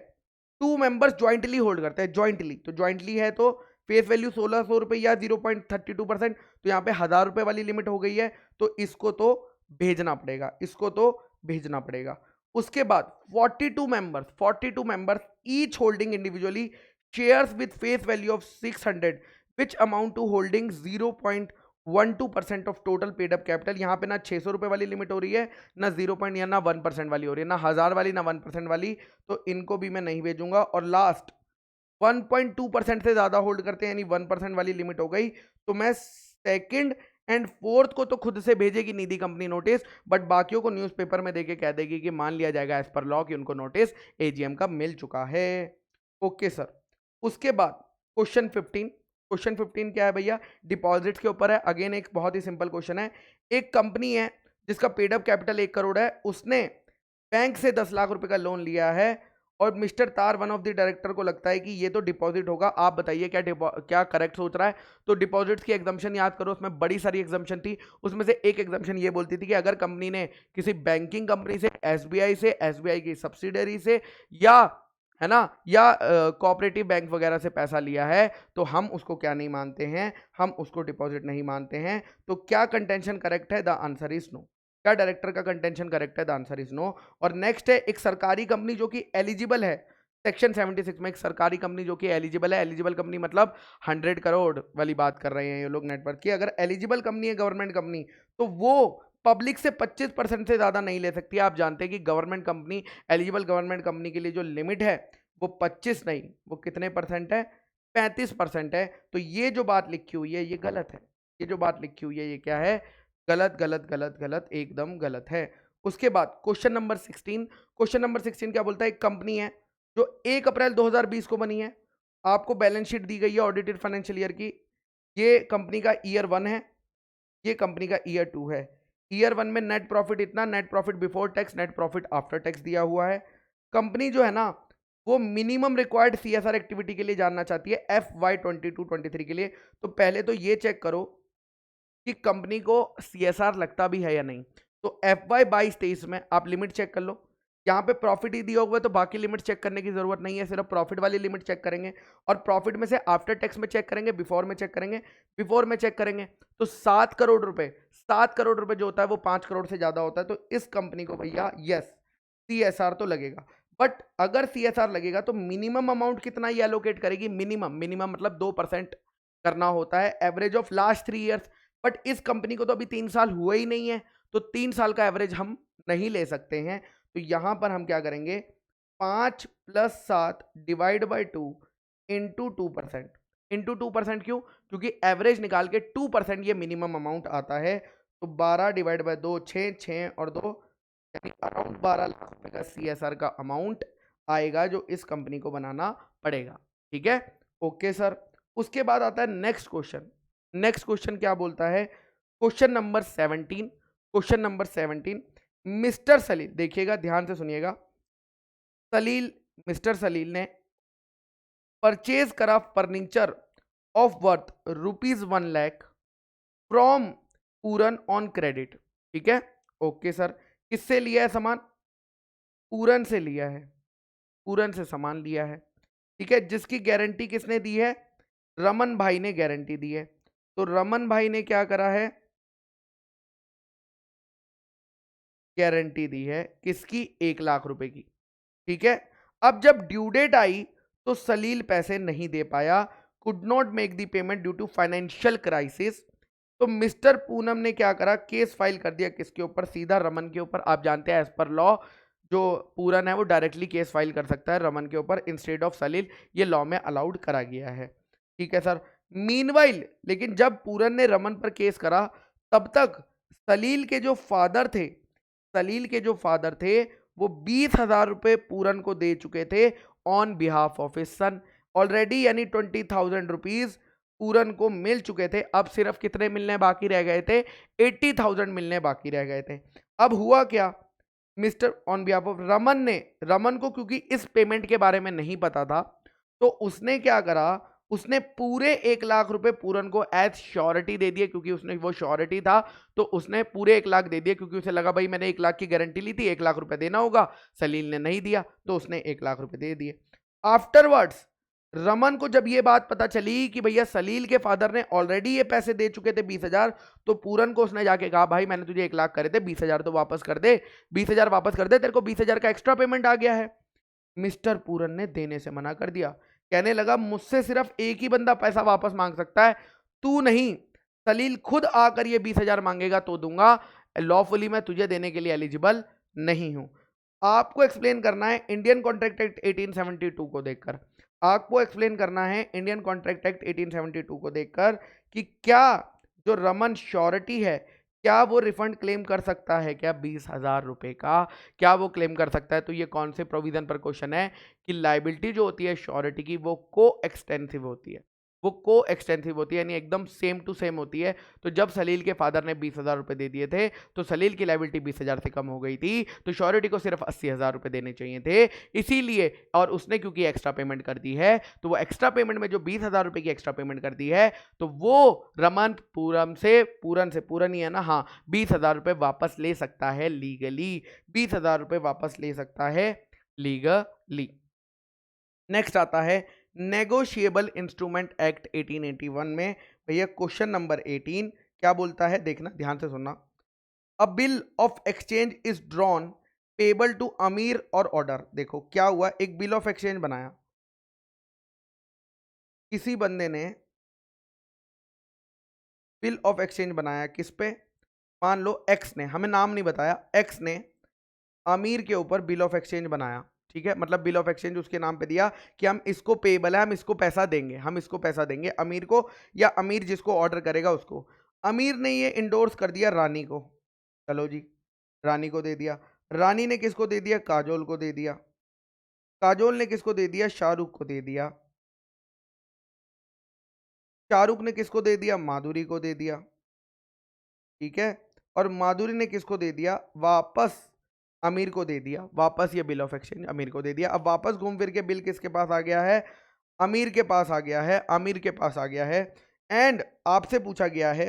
2 मेंबर्स ज्वाइंटली होल्ड करते हैं, ज्वाइंटली, तो ज्वाइंटली है तो फेस वैल्यू 1600 रुपये या 0.32%, तो यहाँ पे 1000 रुपये वाली लिमिट हो गई है, तो इसको तो भेजना पड़ेगा, इसको तो भेजना पड़ेगा। उसके बाद 42 members each holding individually shares with face value of 600 which amount to holding 0.12% of total paid up capital. यहाँ पे ना 600 रुपये वाली लिमिट हो रही है, ना 0. या ना 1% वाली हो रही है, ना 1000 वाली ना 1% वाली, तो इनको भी मैं नहीं भेजूंगा। और लास्ट 1.2% से ज्यादा होल्ड करते हैं, यानी 1% वाली लिमिट हो गई, तो मैं सेकंड एंड फोर्थ को तो खुद से भेजेगी निधि कंपनी नोटिस, बट बाकियों को न्यूज़पेपर में देके कह देगी कि मान लिया जाएगा एज पर लॉ कि उनको नोटिस एजीएम का मिल चुका है। Okay sir. उसके बाद क्वेश्चन 15, क्वेश्चन 15 क्या है भैया, डिपॉजिट्स के ऊपर है। अगेन एक बहुत ही सिंपल क्वेश्चन है। एक कंपनी है जिसका पेड अप कैपिटल 1 करोड़ है, उसने बैंक से 10 लाख रुपए का लोन लिया है और मिस्टर तार वन ऑफ द डायरेक्टर को लगता है कि ये तो डिपॉजिट होगा। आप बताइए क्या करेक्ट सोच रहा है। तो डिपॉजिट्स की एग्जम्पशन याद करो, उसमें बड़ी सारी एग्जम्पन थी। उसमें से एक एग्जम्पशन ये बोलती थी कि अगर कंपनी ने किसी बैंकिंग कंपनी से, एसबीआई की सब्सिडरी से, या है ना, या कोऑपरेटिव बैंक वगैरह से पैसा लिया है, तो हम उसको क्या नहीं मानते हैं, हम उसको डिपॉजिट नहीं मानते हैं। तो क्या कंटेंशन करेक्ट है? The answer is no. क्या डायरेक्टर का कंटेंशन करेक्ट है? द आंसर इज नो। और नेक्स्ट है एक सरकारी कंपनी जो कि एलिजिबल है सेक्शन 76 में, एक सरकारी कंपनी जो कि एलिजिबल है। एलिजिबल कंपनी मतलब 100 करोड़ वाली बात कर रहे हैं ये लोग नेटवर्क की। अगर एलिजिबल कंपनी है गवर्नमेंट कंपनी, तो वो पब्लिक से 25% से ज्यादा नहीं ले सकती। आप जानते हैं कि government company, eligible government company के लिए जो लिमिट है वो 25 नहीं, वो कितने परसेंट है? 35% है। तो ये जो बात लिखी हुई है ये गलत है। ये जो बात लिखी हुई है ये क्या है? गलत गलत गलत गलत, एकदम गलत है। उसके बाद क्वेश्चन नंबर 16। क्वेश्चन नंबर 16 क्या बोलता है? एक कंपनी है जो 1 अप्रैल 2020 को बनी है। आपको बैलेंस शीट दी गई है ऑडिटेड फाइनेंशियल ईयर की। ये कंपनी का ईयर 1 है, ये कंपनी का ईयर 2 है। ईयर 1 में नेट प्रॉफिट इतना, net profit before tax, net profit after tax दिया हुआ है। कंपनी जो है ना वो मिनिमम रिक्वायर्ड सीएसआर एक्टिविटी के लिए जानना चाहती है FY22-23 के लिए। तो पहले तो ये चेक करो कि कंपनी को सीएसआर लगता भी है या नहीं। तो FY22-23 में आप लिमिट चेक कर लो। यहाँ पे प्रॉफिट ही दिया हुआ है तो बाकी लिमिट चेक करने की जरूरत नहीं है, सिर्फ प्रॉफिट वाली लिमिट चेक करेंगे। और प्रॉफिट में से आफ्टर टैक्स में चेक करेंगे, बिफोर में चेक करेंगे। बिफोर में चेक करेंगे तो 7 करोड़ रुपए, 7 करोड़ रुपए जो होता है वो 5 करोड़ से ज्यादा होता है। तो इस कंपनी को भैया यस सीएसआर तो लगेगा। बट अगर सीएसआर लगेगा तो मिनिमम अमाउंट कितना ही एलोकेट करेगी? मिनिमम, मिनिमम मतलब 2% करना होता है, average of last 3 years. But इस कंपनी को तो अभी 3 साल हुए ही नहीं है, तो 3 साल का एवरेज हम नहीं ले सकते हैं। तो यहां पर हम क्या करेंगे? 5 + 7 डिवाइड बाई 2 इंटू 2%। इंटू 2% क्यों? क्योंकि एवरेज निकाल के 2% ये मिनिमम अमाउंट आता है। तो 12 डिवाइड बाई 2 6, 6 और 2 यानी अराउंड 12 लाख रुपए का सीएसआर का अमाउंट आएगा जो इस कंपनी को बनाना पड़ेगा। ठीक है, ओके सर। उसके बाद आता है नेक्स्ट क्वेश्चन। नेक्स्ट क्वेश्चन क्या बोलता है? Question number 17। Question number 17, mister Salil, देखिएगा ध्यान से सुनिएगा। सलील, मिस्टर सलील ने परचेज करा furniture of worth ₹1 lakh from Pooran on credit. ठीक है, ओके सर। किससे लिया है सामान? पूरन से लिया है, पूरन से सामान लिया है। ठीक है, जिसकी गारंटी किसने दी है? रमन भाई ने गारंटी दी है। तो रमन भाई ने क्या करा है? गारंटी दी है किसकी? 1 लाख रुपए की। ठीक है, अब जब ड्यू डेट आई तो सलील पैसे नहीं दे पाया, could not make the payment due to financial crisis. तो मिस्टर पूनम ने क्या करा? केस फाइल कर दिया किसके ऊपर? सीधा रमन के ऊपर। आप जानते हैं एज पर लॉ जो पूरन है वो डायरेक्टली केस फाइल कर सकता है रमन के ऊपर इंस्टेड ऑफ सलील, ये लॉ में अलाउड करा गया है। ठीक है सर। मीनवाइल लेकिन जब पूरन ने रमन पर केस करा तब तक सलील के जो फादर थे, सलील के जो फादर थे वो 20,000 रुपए पूरन को दे चुके थे on behalf of his son already, यानी 20,000 रुपीज पूरन को मिल चुके थे। अब सिर्फ कितने मिलने बाकी रह गए थे? 80,000 मिलने बाकी रह गए थे। अब हुआ क्या? Mister on behalf of Raman ने, रमन को क्योंकि इस पेमेंट के बारे में नहीं पता था तो उसने क्या करा? उसने पूरे 1 लाख रुपए पूरन को एज श्योरिटी दे दिए, क्योंकि उसने वो श्योरिटी था तो उसने पूरे 1 लाख दे दिए, क्योंकि उसे लगा भाई मैंने 1 लाख की गारंटी ली थी, 1 लाख रुपए देना होगा। सलील ने नहीं दिया तो उसने 1 लाख रुपए दे दिए। आफ्टरवर्ड्स रमन को जब ये बात पता चली कि भैया सलील के फादर ने ऑलरेडी ये पैसे दे चुके थे 20,000, तो पूरन को उसने जाके कहा भाई मैंने तुझे 1 लाख करे थे, 20,000 तो वापस कर दे, 20,000 वापस कर दे, तेरे को 20,000 का एक्स्ट्रा पेमेंट आ गया है। मिस्टर पूरन ने देने से मना कर दिया, कहने लगा मुझसे सिर्फ एक ही बंदा पैसा वापस मांग सकता है, तू नहीं। सलील खुद आकर ये 20,000 मांगेगा तो दूंगा, लॉफुली मैं तुझे देने के लिए एलिजिबल नहीं हूं। आपको एक्सप्लेन करना है इंडियन कॉन्ट्रैक्ट एक्ट 1872 को देखकर, आपको एक्सप्लेन करना है इंडियन कॉन्ट्रैक्ट एक्ट 1872 को देखकर कि क्या जो रमन श्योरिटी है क्या वो रिफंड क्लेम कर सकता है क्या 20,000 रुपए का? क्या वो क्लेम कर सकता है? तो ये कौन से प्रोविजन पर क्वेश्चन है कि लाइबिलिटी जो होती है श्योरिटी की वो को एक्सटेंसिव होती है। वो को एक्सटेंसिव होती है, यानी एकदम सेम टू सेम होती है। तो जब सलील के फादर ने 20,000 रुपए दे दिए थे तो सलील की लाइबिलिटी 20,000 से कम हो गई थी, तो श्योरिटी को सिर्फ 80,000 रुपए देने चाहिए थे, इसीलिए। और उसने क्योंकि एक्स्ट्रा पेमेंट कर दी है, तो वो एक्स्ट्रा पेमेंट में जो 20,000 रुपए की एक्स्ट्रा पेमेंट कर दी है, तो वो रमन पूरन ही है ना, हाँ, 20,000 रुपए वापस ले सकता है लीगली, 20,000 रुपए वापस ले सकता है लीगली। नेक्स्ट आता है नेगोशिएबल इंस्ट्रूमेंट एक्ट 1881 में। भैया क्वेश्चन नंबर 18 क्या बोलता है, देखना ध्यान से सुनना। A bill of exchange is drawn payable to Amir or order. देखो क्या हुआ, एक बिल ऑफ एक्सचेंज बनाया, किसी बंदे ने बिल ऑफ एक्सचेंज बनाया, किस पे, मान लो एक्स ने, हमें नाम नहीं बताया, एक्स ने अमीर के ऊपर बिल ऑफ एक्सचेंज बनाया, ठीक है, मतलब बिल ऑफ एक्सचेंज उसके नाम पे दिया कि हम इसको पेबल है, हम इसको पैसा देंगे, हम इसको पैसा देंगे अमीर को, या अमीर जिसको ऑर्डर करेगा उसको। अमीर ने ये इंडोर्स कर दिया रानी को, चलो जी, रानी को दे दिया। रानी ने किसको दे दिया, काजोल को दे दिया। काजोल ने किसको दे दिया, शाहरुख को दे दिया। शाहरुख ने किसको दे दिया, माधुरी को दे दिया, ठीक है। और माधुरी ने किसको दे दिया, वापस अमीर को दे दिया, वापस ये बिल ऑफ एक्सचेंज अमीर को दे दिया। अब वापस घूम फिर के बिल किसके पास आ गया है, अमीर के पास आ गया है, अमीर के पास आ गया है। एंड आपसे पूछा गया है,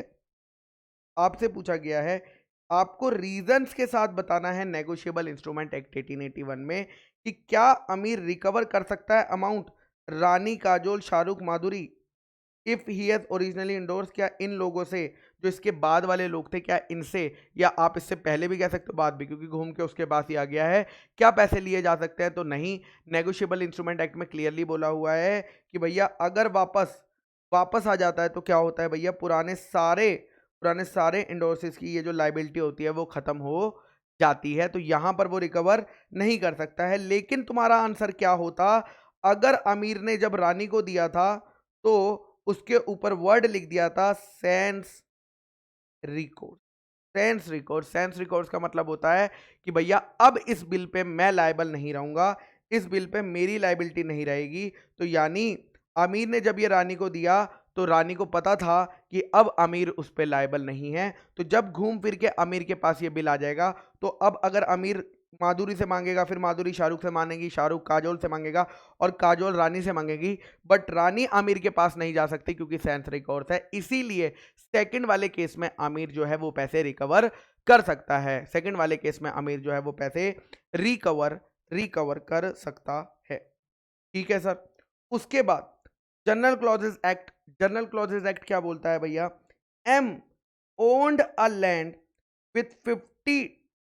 आपसे पूछा गया है, आपको रीजंस के साथ बताना है नेगोशिएबल इंस्ट्रूमेंट एक्ट 1881 में कि क्या अमीर रिकवर कर सकता है amount Rani, Kajol, Shahrukh, Madhuri, if he has originally endorse, क्या इन लोगों से, जो इसके बाद वाले लोग थे, क्या इनसे, या आप इससे पहले भी कह सकते हो बाद भी, क्योंकि घूम के उसके पास ही आ गया है, क्या पैसे लिए जा सकते हैं, तो नहीं। नेगोशिएबल इंस्ट्रूमेंट एक्ट में क्लियरली बोला हुआ है कि भैया अगर वापस वापस आ जाता है तो क्या होता है भैया, पुराने सारे इंडोर्सेस की ये जो लाइबिलिटी होती है वो खत्म हो जाती है, तो यहां पर वो रिकवर नहीं कर सकता है। लेकिन तुम्हारा आंसर क्या होता, अगर अमीर ने जब रानी को दिया था तो उसके ऊपर वर्ड लिख दिया था सेंस रिकॉर्ड। सेंस रिकॉर्ड्स का मतलब होता है कि भैया अब इस बिल पे मैं लायबल नहीं रहूंगा, इस बिल पे मेरी लाइबिलिटी नहीं रहेगी। तो यानी अमीर ने जब ये रानी को दिया तो रानी को पता था कि अब अमीर उस पे लायबल नहीं है, तो जब घूम फिर के अमीर के पास ये बिल आ जाएगा, तो अब अगर अमीर माधुरी से मांगेगा, फिर माधुरी शाहरुख से मांगेगी, शाहरुख काजोल से मांगेगा, और काजोल रानी से मांगेगी, बट रानी आमिर के पास नहीं जा सकती क्योंकि सेंस रिकॉर्ड है। इसीलिए सेकंड वाले केस में आमिर जो है वो पैसे रिकवर कर सकता है, सेकंड वाले केस में आमिर जो है वो पैसे रिकवर कर सकता है, ठीक है सर। उसके बाद जनरल क्लॉजेज एक्ट क्या बोलता है भैया, M owned a land with 50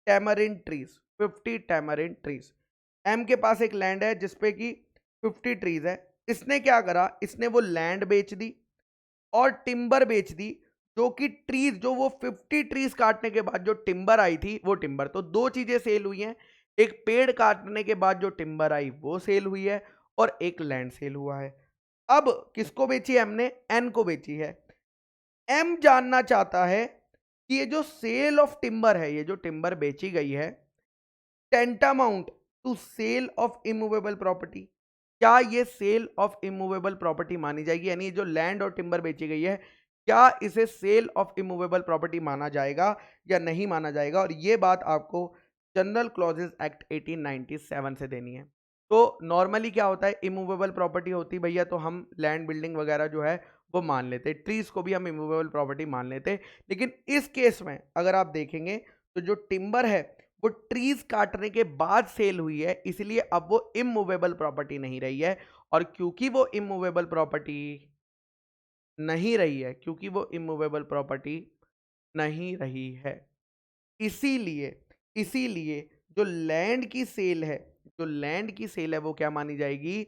tamarind trees, 50 tamarind trees. M के पास एक लैंड है जिसपे कि 50 ट्रीज है, इसने क्या करा, इसने वो लैंड बेच दी और टिम्बर बेच दी, जो कि ट्रीज, जो वो 50 ट्रीज काटने के बाद जो टिम्बर आई थी वो टिम्बर, तो दो चीजें सेल हुई हैं, एक पेड़ काटने के बाद जो टिम्बर आई वो सेल हुई है, और एक लैंड सेल हुआ है। अब किसको बेची, एम ने एन को बेची है। एम जानना चाहता है कि ये जो सेल ऑफ टिम्बर है, ये जो टिम्बर बेची गई है, tantamount to sale of immovable property, क्या ये सेल ऑफ इमूवेबल प्रॉपर्टी मानी जाएगी, यानी जो लैंड और टिम्बर बेची गई है क्या इसे सेल ऑफ इमूवेबल प्रॉपर्टी माना जाएगा या नहीं माना जाएगा, और ये बात आपको जनरल क्लॉजेज एक्ट 1897 से देनी है। तो नॉर्मली क्या होता है, इमूवेबल प्रॉपर्टी होती भैया तो हम लैंड बिल्डिंग वगैरह जो है वो मान लेते, ट्रीज को भी हम इमूवेबल प्रॉपर्टी मान लेते, लेकिन इस केस में अगर आप देखेंगे तो जो टिम्बर है वो ट्रीज काटने के बाद सेल हुई है, इसलिए अब वो इमूवेबल प्रॉपर्टी नहीं रही है, और क्योंकि वो इमूवेबल प्रॉपर्टी नहीं रही है, क्योंकि वो इमूवेबल प्रॉपर्टी नहीं रही है, इसीलिए इसीलिए जो लैंड की सेल है, जो लैंड की सेल है वो क्या मानी जाएगी,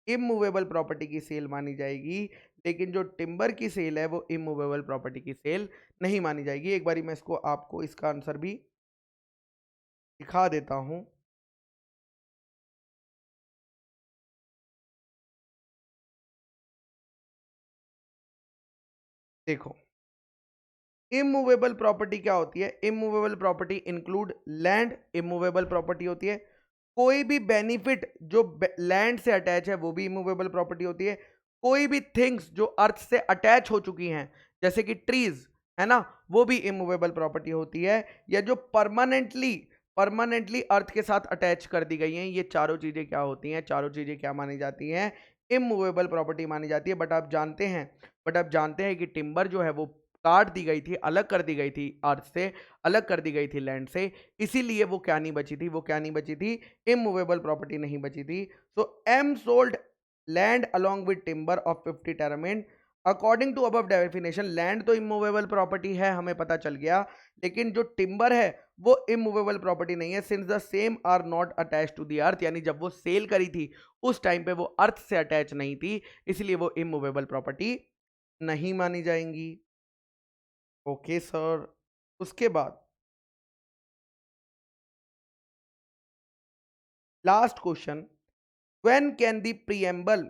इमूवेबल प्रॉपर्टी की सेल मानी जाएगी, लेकिन जो टिम्बर की सेल है वो इमूवेबल प्रॉपर्टी की सेल नहीं मानी जाएगी। एक बारी मैं इसको आपको इसका आंसर भी दिखा देता हूं, देखो इमूवेबल प्रॉपर्टी क्या होती है, immovable property include land, immovable property होती है, कोई भी बेनिफिट जो लैंड से अटैच है वो भी इमूवेबल प्रॉपर्टी होती है, कोई भी थिंग्स जो अर्थ से अटैच हो चुकी हैं, जैसे कि ट्रीज, है ना, वो भी इमूवेबल प्रॉपर्टी होती है, या जो परमानेंटली अर्थ के साथ अटैच कर दी गई हैं, ये चारों चीजें क्या होती हैं, चारों चीजें क्या मानी जाती हैं, इमूवेबल प्रॉपर्टी मानी जाती है। बट आप जानते हैं कि टिम्बर जो है वो काट दी गई थी, अलग कर दी गई थी अर्थ से, अलग कर दी गई थी लैंड से, इसीलिए वो क्या नहीं बची थी, इमूवेबल प्रॉपर्टी नहीं बची थी। So M sold land along with timber of 50 टेरामेंट। According to above definition land तो इमूवेबल प्रॉपर्टी है, हमें पता चल गया, लेकिन जो टिम्बर है वो इमूवेबल प्रॉपर्टी नहीं है, since the same are not attach to the earth, यानी जब वो सेल करी थी उस टाइम पे वो अर्थ से अटैच नहीं थी, इसलिए वो इमूवेबल प्रॉपर्टी नहीं मानी जाएंगी। Okay sir. उसके बाद last question, when can the preamble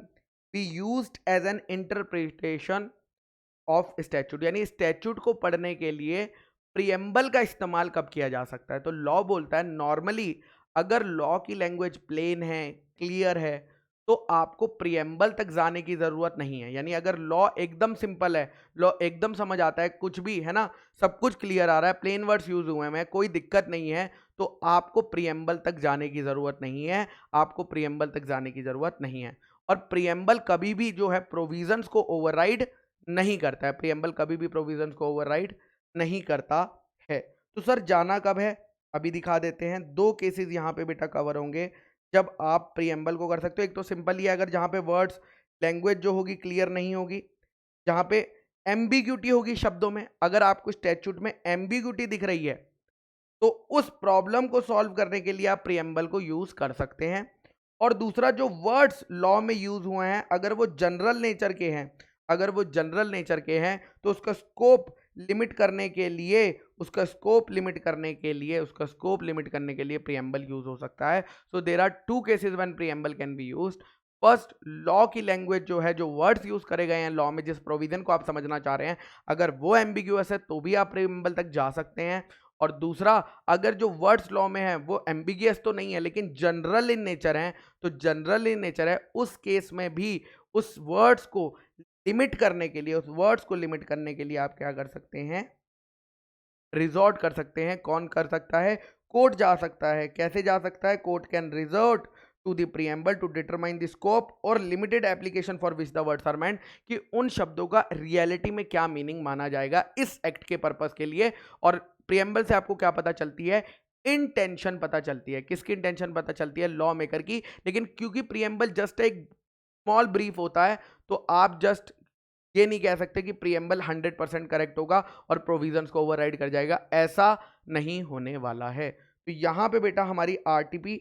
be used as an interpretation of statute, यानी स्टैट्यूट को पढ़ने के लिए प्रीएम्बल का इस्तेमाल कब किया जा सकता है। तो लॉ बोलता है नॉर्मली अगर लॉ की लैंग्वेज प्लेन है, क्लियर है, तो आपको प्रीएम्बल तक जाने की जरूरत नहीं है। यानी अगर लॉ एकदम सिंपल है, लॉ एकदम समझ आता है, कुछ भी है ना, सब कुछ क्लियर आ रहा है, प्लेन वर्ड्स यूज हुए हैं, कोई दिक्कत नहीं है, तो आपको प्रीएम्बल तक जाने की जरूरत नहीं है, आपको प्रीएम्बल तक जाने की जरूरत नहीं है। और प्रीएम्बल कभी भी जो है प्रोविजंस को ओवरराइड नहीं करता है, प्रीएम्बल कभी भी प्रोविजंस को ओवरराइड नहीं करता है। तो सर जाना कब है, अभी दिखा देते हैं। दो केसेस यहाँ पे बेटा कवर होंगे जब आप प्रीएम्बल को कर सकते हो। एक तो सिंपल ही है, अगर जहाँ पे वर्ड्स लैंग्वेज जो होगी क्लियर नहीं होगी, जहाँ पे एम्बिग्यूटी होगी शब्दों में, अगर आपको स्टैट्यूट में एम्बिग्यूटी दिख रही है तो उस प्रॉब्लम को सॉल्व करने के लिए आप प्रीएम्बल को यूज कर सकते हैं। और दूसरा, जो वर्ड्स लॉ में यूज हुए हैं अगर वो जनरल नेचर के हैं, तो उसका स्कोप लिमिट करने के लिए प्रीएम्बल यूज हो सकता है। So there are two cases when preamble can be used. First, law की लैंग्वेज जो है, जो वर्ड्स यूज करे गए हैं लॉ में, जिस प्रोविजन को आप समझना चाह रहे हैं, अगर वो एम्बिग्यूअस है तो भी आप प्रीएम्बल तक जा सकते हैं। और दूसरा, अगर जो वर्ड्स लॉ में है वो एम्बिगियस तो नहीं है लेकिन जनरल इन नेचर है, तो जनरल इन नेचर है, उस केस में भी उस वर्ड्स को लिमिट करने के लिए आप क्या कर सकते हैं, रिजॉर्ट कर सकते हैं। कौन कर सकता है, कोर्ट जा सकता है। कैसे जा सकता है, court can resort to the preamble to determine the scope और limited application for which the words are meant, कि उन शब्दों का रियलिटी में क्या मीनिंग माना जाएगा इस एक्ट के पर्पस के लिए। और प्रीएम्बल से आपको क्या पता चलती है, इंटेंशन पता चलती है। किसकी इंटेंशन पता चलती है, लॉ मेकर की। लेकिन क्योंकि प्रीएम्बल जस्ट एक स्मॉल ब्रीफ होता है, तो आप जस्ट ये नहीं कह सकते कि प्रीएम्बल 100% करेक्ट होगा और प्रोविजंस को ओवरराइड कर जाएगा, ऐसा नहीं होने वाला है। तो यहां पे बेटा हमारी आरटीपी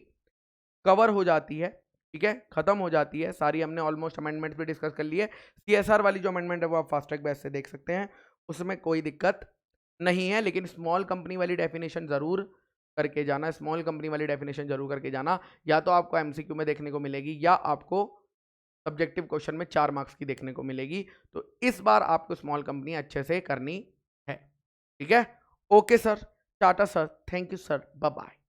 कवर हो जाती है, ठीक है, खत्म हो जाती है सारी। हमने ऑलमोस्ट अमेंडमेंट्स भी डिस्कस कर लिए। सीएसआर वाली जो अमेंडमेंट है वो आप फास्ट ट्रैक बेस से देख सकते हैं, उसमें कोई दिक्कत नहीं है। लेकिन स्मॉल कंपनी वाली डेफिनेशन जरूर करके जाना, या तो आपको एमसीक्यू में देखने को मिलेगी या आपको सब्जेक्टिव क्वेश्चन में 4 मार्क्स की देखने को मिलेगी। तो इस बार आपको स्मॉल कंपनी अच्छे से करनी है, ठीक है। Okay sir, tata sir, thank you sir, bye bye.